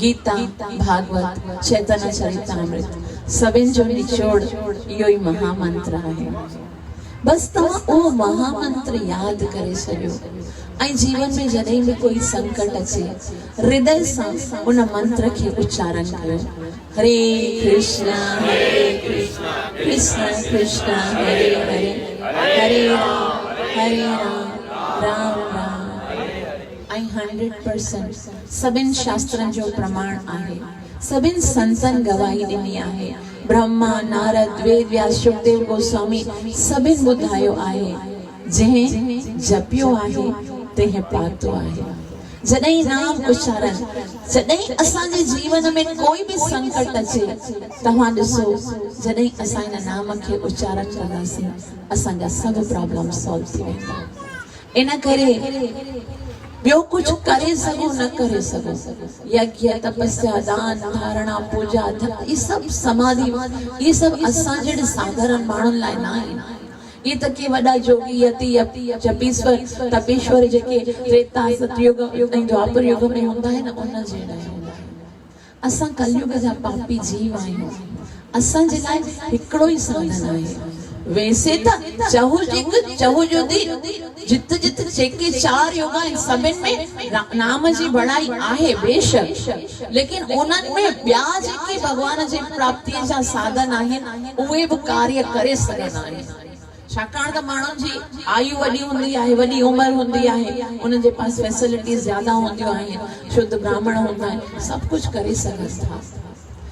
गीता, भागवत, चैतन्य चरितामृत, सभिनि जो निचोड़ इहो ई महामंत्र आहे। बस तव्हां उहो महामंत्र याद करे छॾियो ऐं जीवन में जॾहिं भी कोई संकट अचे हृदय सां उन मंत्र खे उच्चारण कयो, हरे कृष्णा कृष्णा कृष्णा हरे हरे, हरे राम राम राम। ऐं 100% सभिनि शास्त्रनि जो प्रमाण आहे, सभिनि संतनि गवाही ॾिनी आहे। ब्रह्मा, नारद, वेद व्यास, शुकदेव गोस्वामी सभिनि ॿुधायो आहे, जंहिं जपियो आहे तंहिं पातो आहे। जॾहिं नाम उच्चारण, जॾहिं असांजे जीवन में कोई भी संकट अचे, तव्हां ॾिसो जॾहिं असां इन नाम खे उच्चारण कंदासीं असांजा सभु प्रॉब्लम सॉल्व थी वेंदा। इन करे ॿियो कुछ करे सघो न करे सघो, यज्ञ, तपस्या, दान, धारणा, पूजा, ये सब समाधि, ये सब असां जहिड़े साधारण माण्हुनि लाइ न आहिनि। ये त के वॾा जोगी, यति, जपीश्वर, तपेश्वर जेके त्रेता, सतयुग ऐं द्वापर युग में हूंदा आहिनि उन जहिड़ा हूंदा आहिनि। असां कलयुग जा पापी जीव आहियूं। असां जे लाइ हिकिड़ो ई साधन आहे। वैसे त चहु जो जित जित जेके 4 योग आहिनि सभिनि में नाम जी बड़ाई आहे बेशक, लेकिन उन्हनि में ॿिया जेके भगवान जे प्राप्तीअ जा साधन आहिनि उहे बि कार्य करे सघंदा आहिनि। छाकाणि त माण्हुनि जी आयु वॾी हूंदी आहे, वॾी उमिरि हूंदी आहे, उन्हनि जे पास फैसिलिटीज़ ज़्यादा हूंदियूं आहिनि, शुद्ध ब्राह्मण हूंदा आहिनि, सभु कुझु करे सघनि था,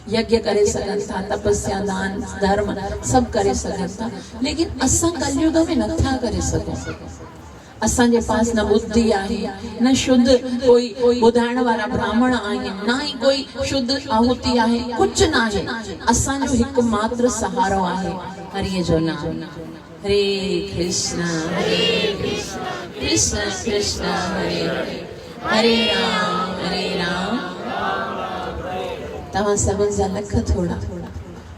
यज्ञ करे सघनि था, तपस्या, दान, धर्म सब करे सघनि था, लेकिन असां कलयुग में नथा करे सघूं। असांजे पास न बुद्धि आहे, न शुद्ध कोई ॿुधाइण वारा ब्राह्मण आहिनि, न ही कोई शुद्ध आहुति आहे, कुछ न आहे। असांजो हिकु मात्र सहारो आहे हरिय जो नाम, हरे कृष्णा कृष्णा कृष्णा हरे हरे, हरे राम तव्हां सभिनि जा लख थोड़ा।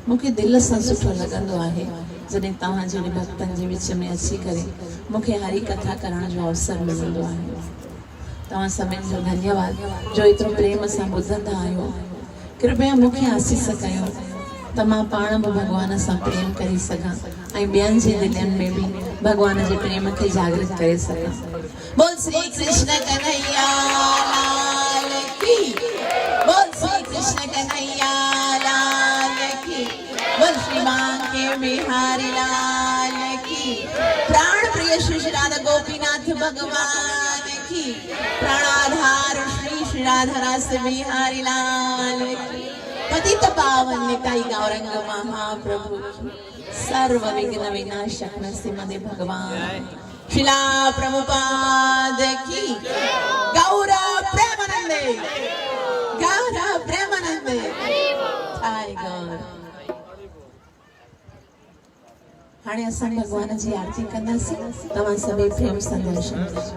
मूंखे दिलि सां सुठो लॻंदो आहे जॾहिं तव्हां जहिड़े भक्तनि जे विच में अची करे मूंखे हरी कथा करण जो अवसर मिलंदो आहे। तव्हां सभिनि जो धन्यवाद जो एतिरो प्रेम सां ॿुधंदा आहियो। कृपया मूंखे आसीस कयो त मां पाण बि भॻवान सां प्रेम करे सघां ऐं ॿियनि जे दिलनि में बि भॻवान जे प्रेम खे जागृत करे सघां। बोल श्री कृष्ण कन्हैया लाल की, बोल श्री कृष्ण कन्हैया लाल की, बोल श्री बांके बिहारी लाल की, प्राण प्रिय श्री राधा गोपीनाथ भगवान की, प्राणाधार श्री राधा रस बिहारी लाल की, पतित पावन निताई गौरंग महाप्रभु की, सर्व विघ्न विनाशक नरसिंह भगवान शिला प्रभुपाद की, गौरा प्रेमानंदे, गौरा प्रेमानंदे, जय गौर। हाणे असां भगवान जी आरती कंदासीं, तव्हां सभई प्रेम सां दर्शन कजो।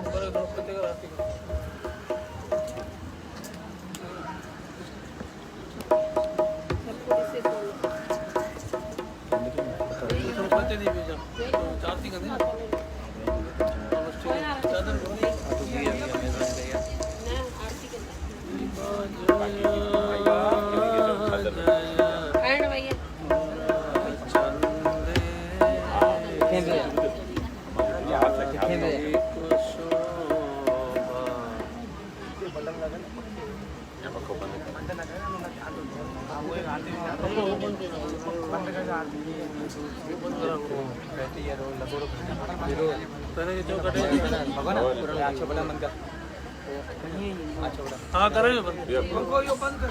हाँ करें बंद कर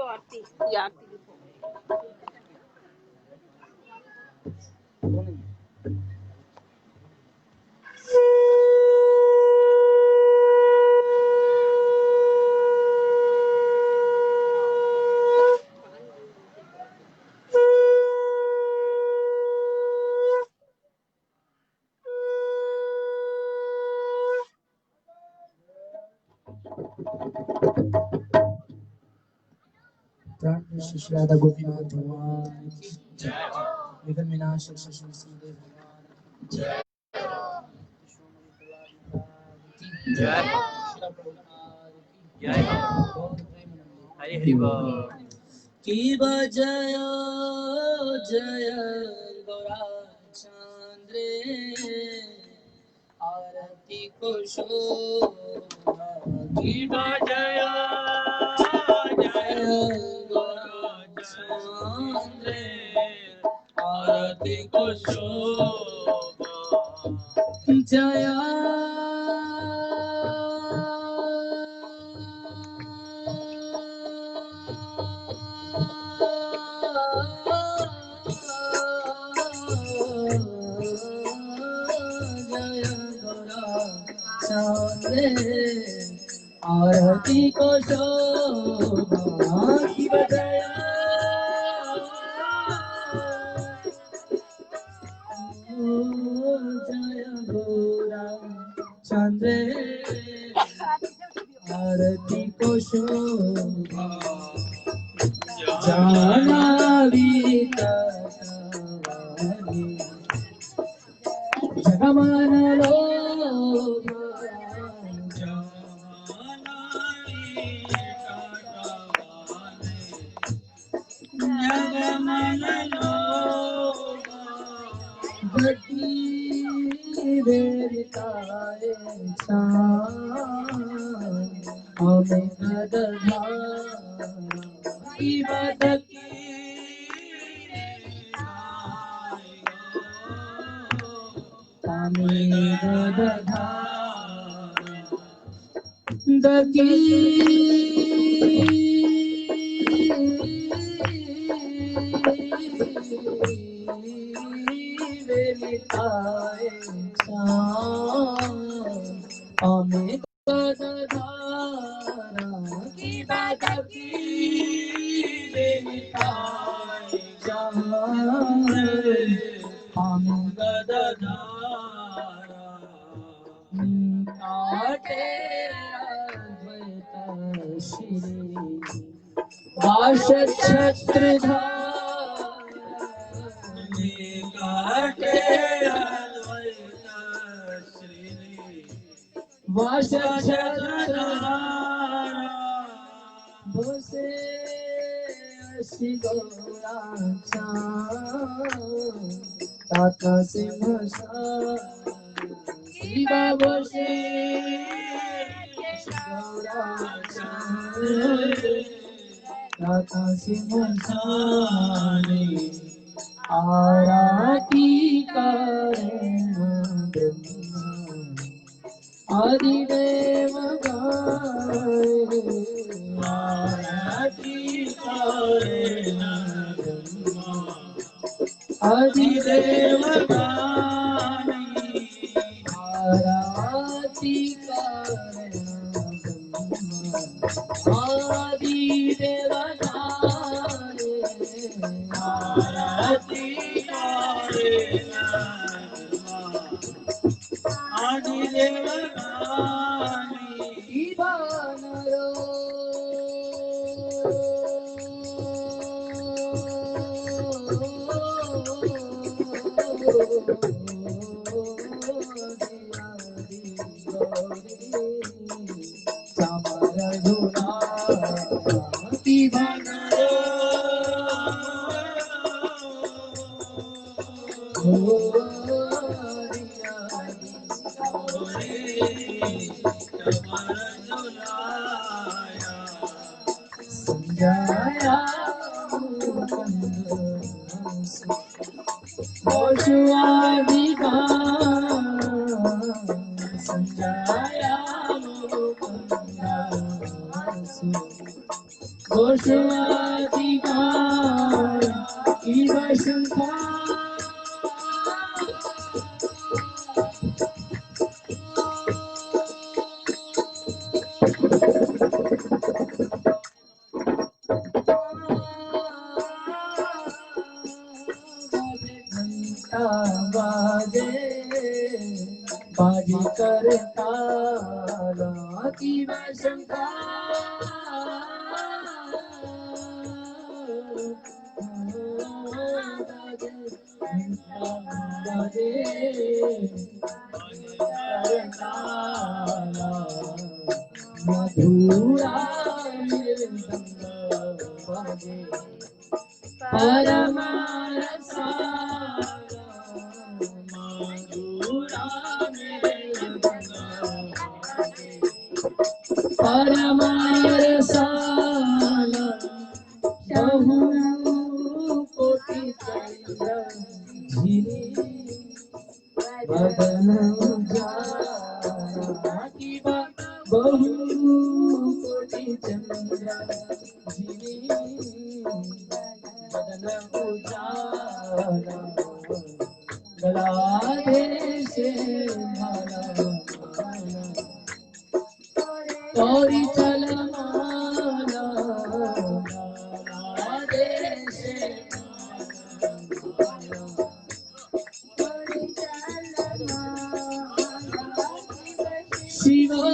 आरती ये आरती श्री राधा गोपीनाथ भगवान की जय। विघ्न विनाशक श्री सुदर्शन भगवान की जय। जय हरि हरि बोल की जय जय गौरा चंद्रे आरती को शोभा की जय आरती को शोभा जया आरती को शोभा की बजाया गति वेरिताए हमें गदधा इबादत हमें गदधा दकी वेलिताए हमें गदधारा की बात की वेलिताए हमें गदधारा काटे अद्वैत श्री वाश छत्रधारी वाश छत्रधारी बसे शिगोराचा ताता सिंहसा शिवा बसे शिगोराचा ताता सिंहसाने आरती करें आदिदेव गाए आरती करें आदिदेव गाए आरती करें आदिदेव गाए आरती करें आदिदेव गाए इबानरो बाजी करता की वैशंका मधुरा परमारसा परमारसाला बहु कोटि चंद्र झिरी बदन उजाला की बहु कोटि चंद्र झिरी बदन उजाला गलाधे से माला तोरी चलमाला गलाधे से शिवा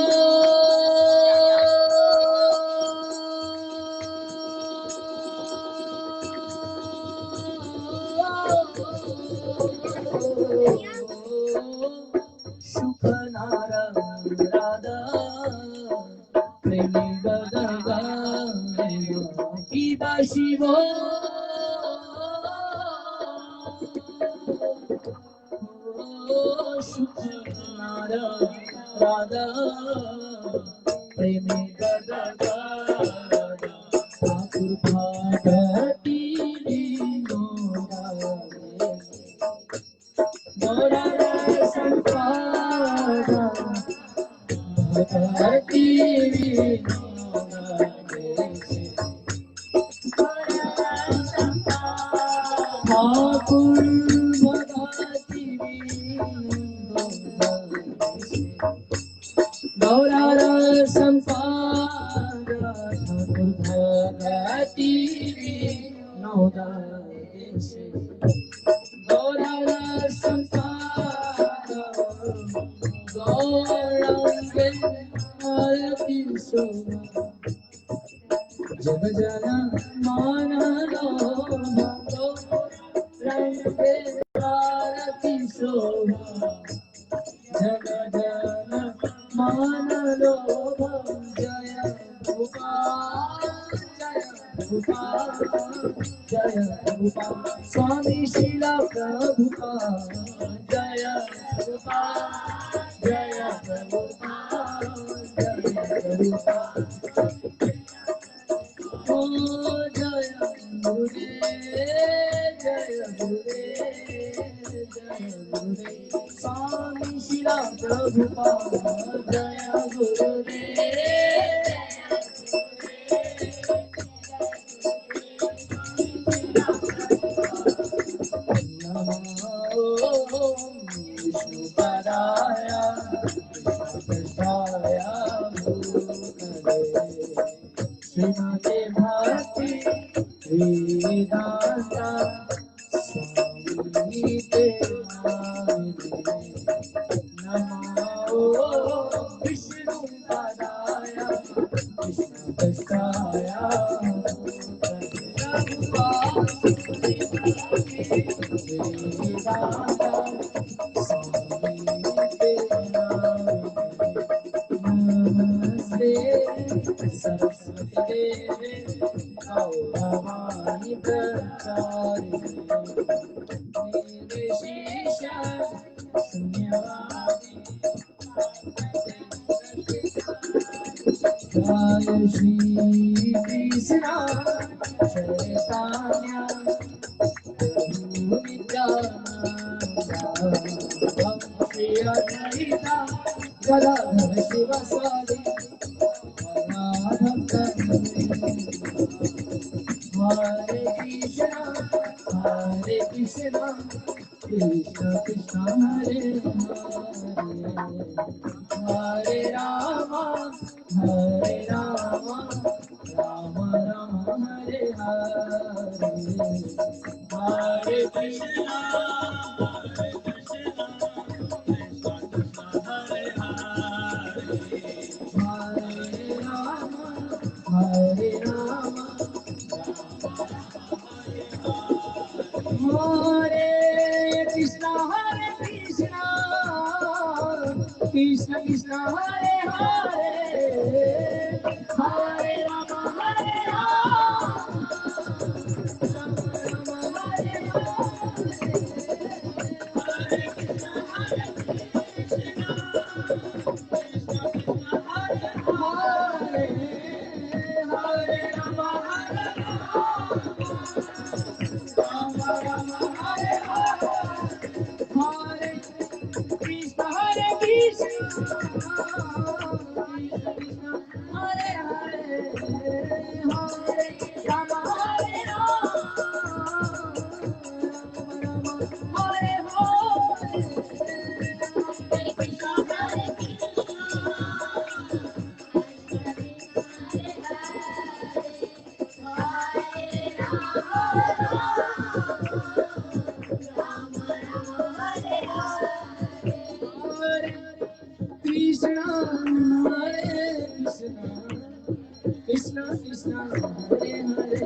शिवो सुख नारा राधा प्रेमी गदा ठाकुर भागती गौरा संपादा भगती ठाकुर भगती गौरा संपादा ठाकुर भगती गौरा संपादा गौरंगे आरती शोभा जग जन मान लो रंगे आरती शोभा जग जन मान लो जय गोपाल जय गोपाल स्वामी शीला प्रभुपाल जय गोपाल जय गोपाल जय गोपाल ओ जय गुरुदेव जय गुरुदेव स्वामी शीला प्रभुपाल जय गुरुदेव विष्णुपदाया कृष्णाया श्रीमते भारती वेदांता स्वामी ते नमो विष्णुपदाया कृष्णाया सरस्वती देवी गौरवाणी प्रचारि निर्विशेष शून्यवादी जय श्री कृष्ण चैतन्य प्रभु Nityanand Shri Advaita Gadadhar शिवासादि Hare Krishna, Krishna Krishna, Hare Hare, Hare Rama, Hare Rama, Rama Rama, Hare Hare, Hare Krishna, Hare Krishna, Krishna Krishna, Hare Hare, Hare Rama, Hare Rama. Hare Krishna, Krishna Krishna, Hare Hare, Hare Rama, Hare Rama, Rama Hare Hare, Hare Krishna, Hare Krishna, Krishna Krishna, Hare Hare, Hare Rama, Hare Rama. Krishna, Hare Krishna, Hare Hare, Hare Rama, Hare Rama, Hare Hare, Hare Krishna, Hare Krishna, Krishna, Hare Krishna, Krishna Krishna, Hare Hare,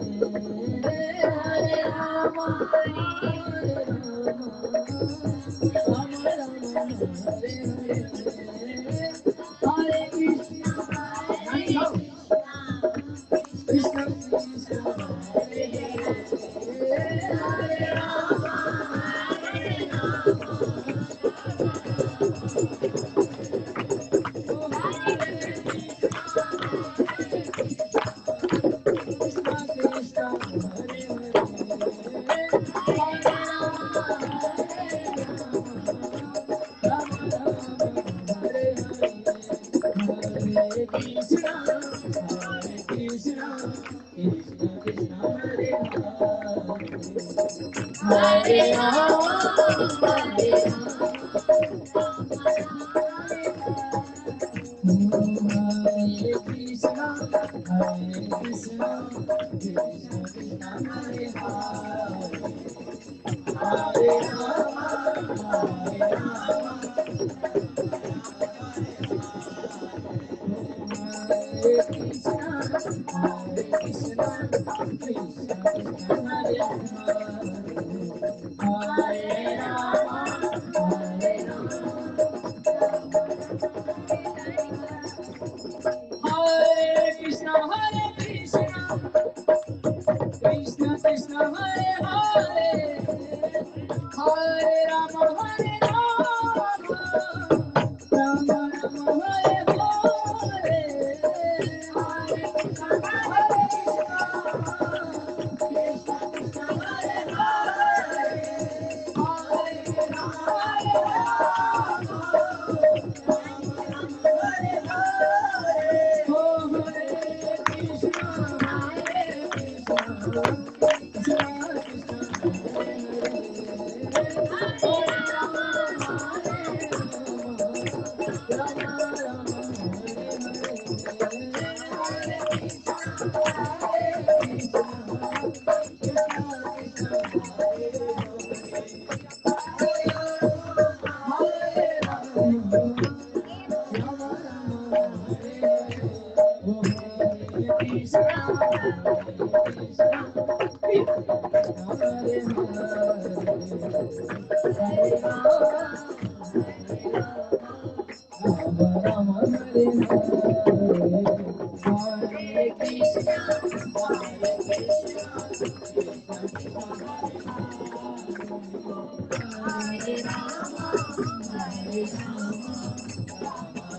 Hare Rama, Hare Rama, Rama Rama, Hare Hare, Hare Krishna, Hare Krishna, Krishna Hare Hare, Hare Rama, Hare Rama. Hare Rama, Hare Krishna, Krishna Krishna, Hare Hare Rama, Hare Rama, Hare Krishna, Krishna Krishna, Hare Hare Rama,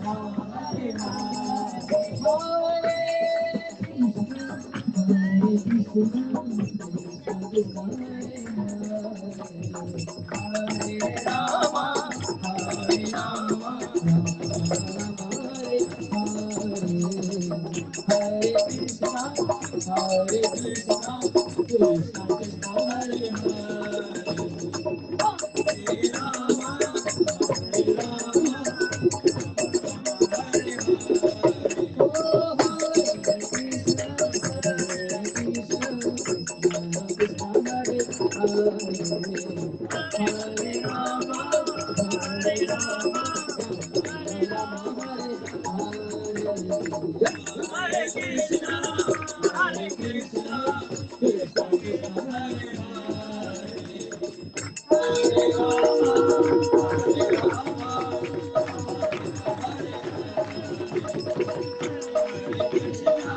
Hare Rama.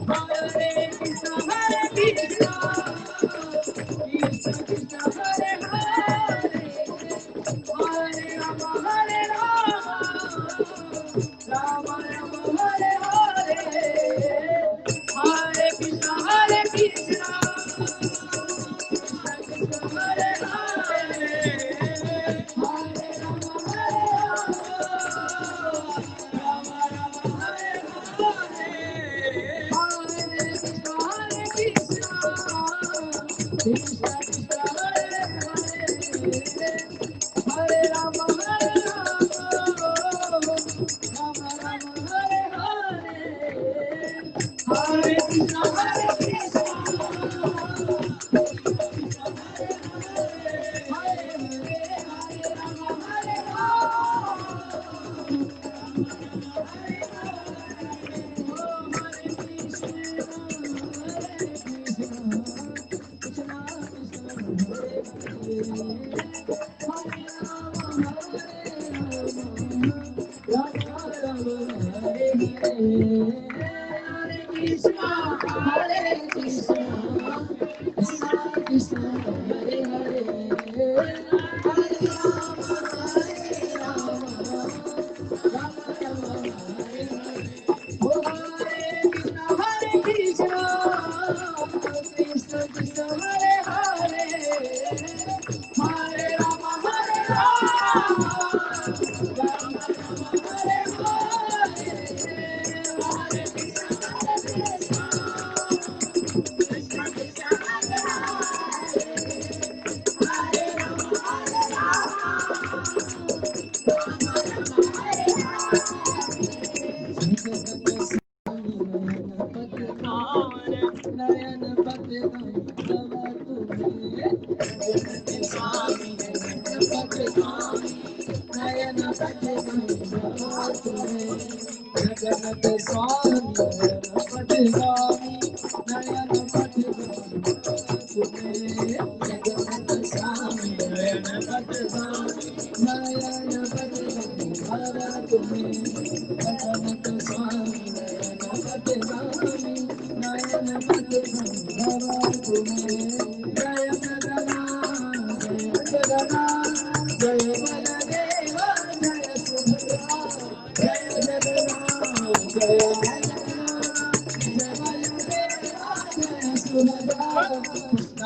Hare Krishna, Krishna Krishna, Hare Hare, Hare Rama, Hare Rama, Rama Rama, Hare Hare, Hare Krishna, Krishna Krishna, Hare Hare, Hare Rama, Hare Rama, Hare Hare, oh Hare Krishna, Krishna, Krishna, Hare Hare, Jagannath स्वामी पदगामी नयन जगन्नाथ स्वामी नयन पदगामी नयन पदगामी जगन्नाथ स्वामी नयन पदगामी नयन पदगामी जय जगन्नाथ जय जगन्नाथ जय बलदेव जय सुभद्रा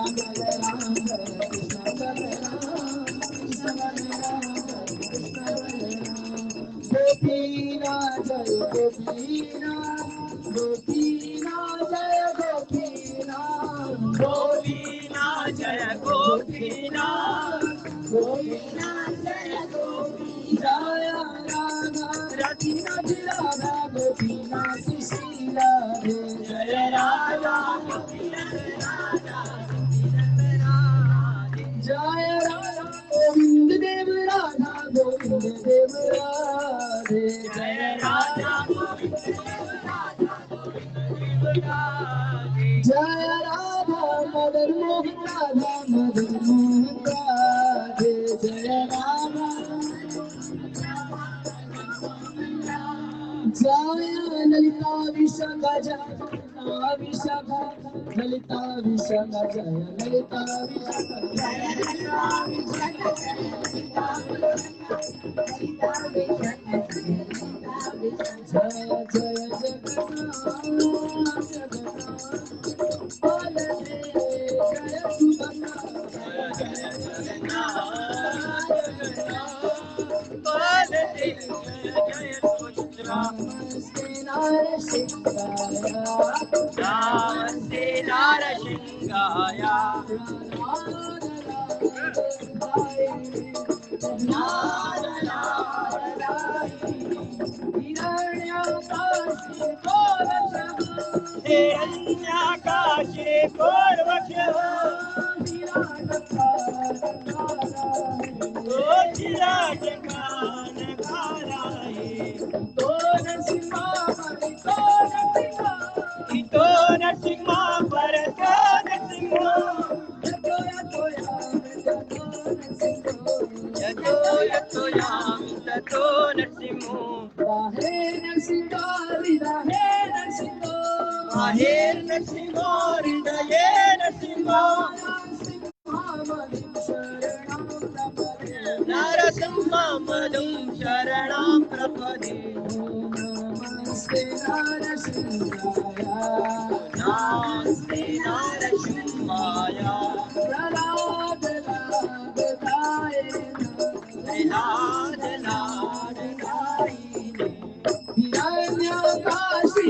जय जगन्नाथ जय गोपीना जय गोपीना गोपीना जय गोपीना गोपीना जय गोपीना गोपीना जय गोपीना जय राधा रतिना जिराधा गोपीना सुशीला जय राधा जय राधा गोविंद देव राधा गोविंद देव राधे जय राधा जय राधा मदन मोहन राधा मदन मोहन राधे जय राधा जय ललिता विशाखा जय विशाखा ललिता विशाखा जय ललिता जय जय जगन्नाथ नमस्ते नारसिंहाय हिरण्याकाशे कोर्वशः नरसिंहमदं शरणं प्रपदे नमस्ते नरसिंहाय प्रहलाद हिरण्यकाशी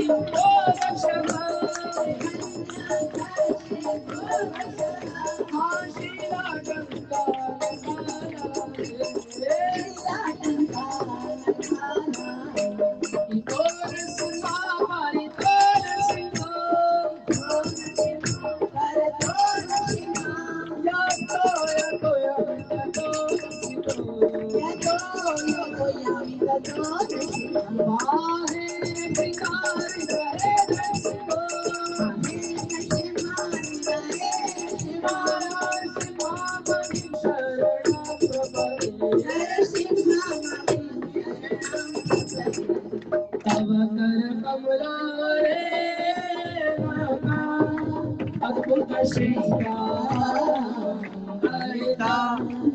अद्भुत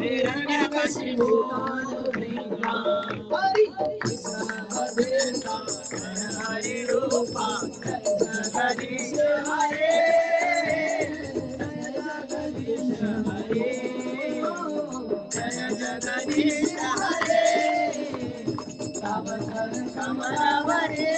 हिरण्यकशिपु हरि रूपा जगदीश हरे जय जगदीश हरे कमलावरे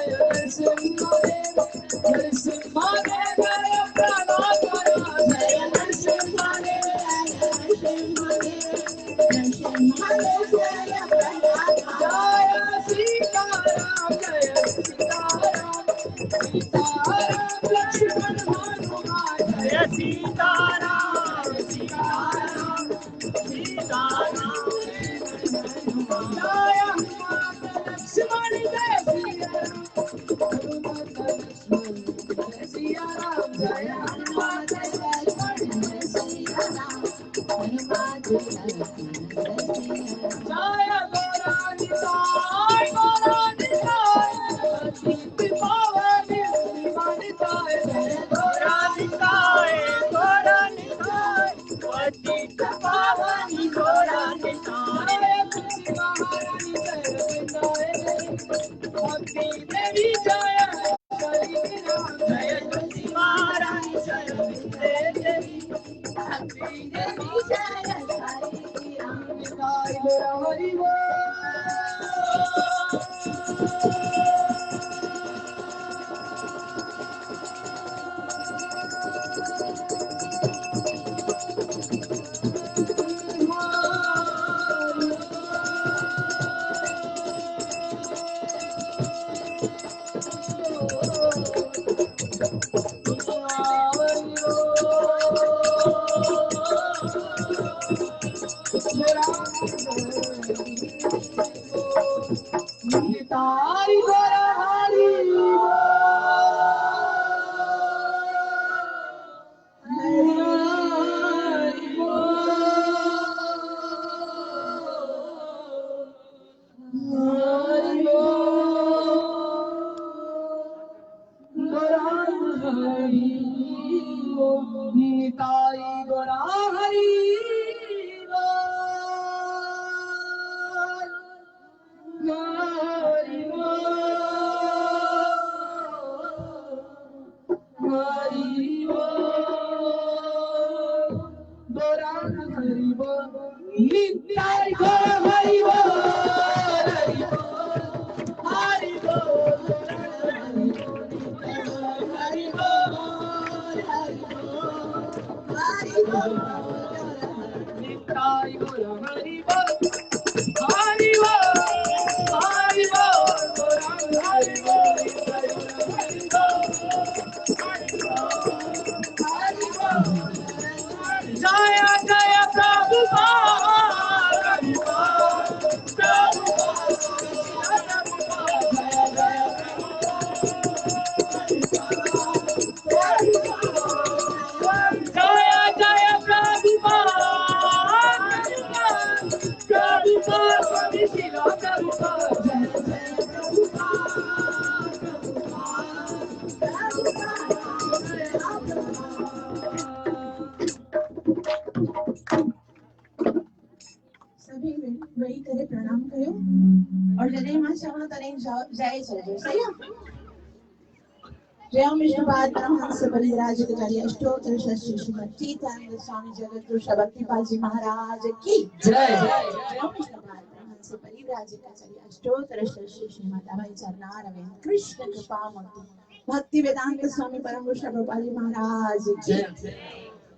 जय जयमिष्टपाद परमहंस परिव्राजकाचार्य अष्टोत्तर श्री श्रीमतीतानंद स्वामी जगत भक्तिपाल जी महाराज की जय। जयमिष्टपाद परमहंस परिव्राजकाचार्य अष्टोत्तर श्री श्रीमद अभय चरणारविंद कृष्ण कृपामूर्ति भक्ति वेदांत स्वामी परम कृष्ण प्रभुपाद जी महाराज की जय।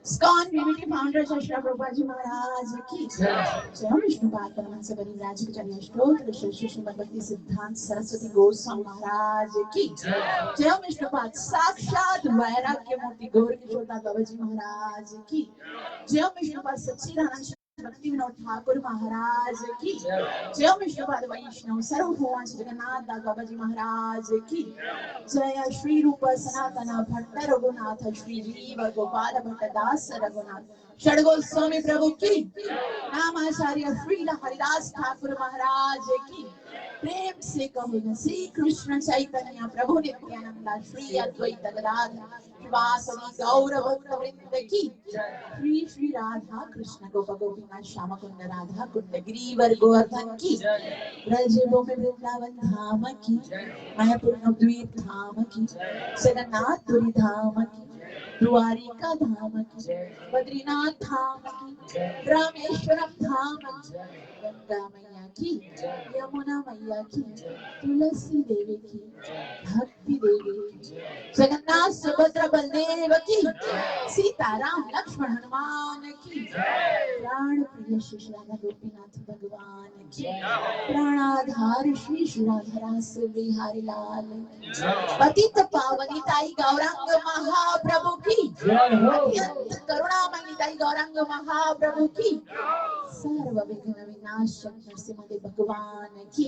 स्कॉन बीबीटी फाउंडर श्री प्रभुपाद जी महाराज की जय। जयमिष्टपाद परमहंस परिव्राजकाचार्य अष्टोत्तर श्री श्रीमद भक्ति सिद्धांत सरस्वती गोस्वामी महाराज की जय। जयमिष्टपाद साक्षात वैराग्य मूर्ति गौर किशोरदास बाबा जी महाराज की जय। जयमिष्टपाद सच्चिदानंद भक्ति विनोद ठाकुर महाराज की जय। जयमिष्टपाद वैष्णव सर्वभौम जगन्नाथ दास बाबा जी महाराज की जय। श्री रूप सनातन भट्ट रघुनाथ श्री जीव गोपाल भट्ट दास रघुनाथ षडगोस्वामी प्रभु की नामाचार्य श्री हरिदास ठाकुर महाराज की प्रेम से कहो श्री कृष्ण चैतन्य प्रभु नित्यानंद श्री अद्वैत गदाधर वासवी गौर भक्त वृंद की श्री श्री राधा कृष्ण गोप गोपिका श्याम कुंड राधा कुंड गिरिवर गोवर्धन की ब्रज भूमि वृंदावन धाम की मायापुर नवद्वीप धाम की जगन्नाथपुरी धाम की द्वारिका धाम की बद्रीनाथ धाम की रामेश्वरम धाम की गंगा मैया की, यमुना मैया की, तुलसी देवी की, भक्ति देवी की, जगन्नाथ सुभद्रा बलदेव की, सीताराम लक्ष्मण हनुमान की, प्राण प्रिय श्री श्री राधा गोपीनाथ भगवान की, प्राणाधार श्री श्री राधा रास बिहारी लाल की, पतित पावनी ताई गौरांग महाप्रभु की, अत्यंत करुणामयी ताई गौरांग महाप्रभु की, सर्व विघ्न विनाशक नरसिंहदेव भगवान की,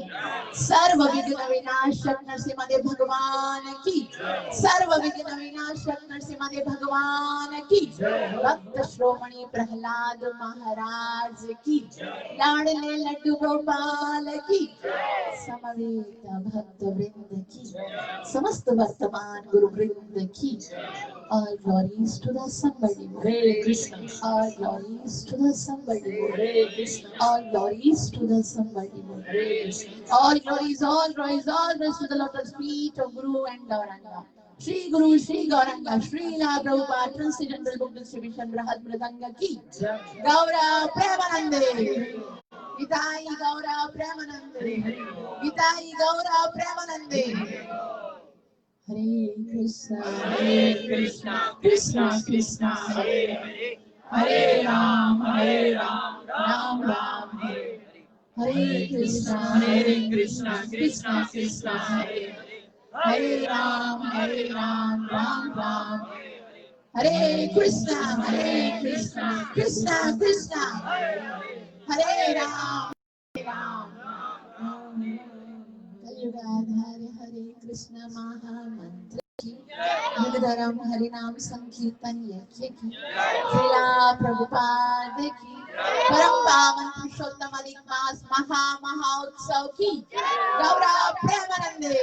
सर्व विघ्न विनाशक नरसिंहदेव भगवान की, सर्व विघ्न विनाशक नरसिंहदेव भगवान की, भक्त श्रोमणी प्रहलाद महाराज की, लाडले लड्डू गोपाल की, समवेत भक्त वृंद की, समस्त वर्तमान गुरु वृंद की, all glories to the somebody Hare Krishna. all glories to the somebody Hare Krishna. all glories to the somebody Hare Krishna. all glories to the lotus feet of Guru and Gauranga. Shri Guru Shri Gauranga Shri La Prabhupada Transcendental Book Distribution Brahad Mridanga ki Gaura Premanande Gitai Gaura Premanande Gitai Gaura Premanande. Hare Krishna, Krishna Krishna, Hare Hare, Hare Ram, Ram Ram, Hare Hare Krishna, Krishna Krishna, Hare Hare, Hare Ram, Ram Ram, Hare Krishna, Krishna Krishna, Hare Ram, Ram. कलयुगाधार हरे कृष्ण महामंत्र की, युगधर्म हरि नाम संकीर्तन यज्ञ की, श्रीला प्रभुपाद की, परम पावन पुरुषोत्तम अधिक मास महा उत्सव की, गौरा प्रेमानंदे।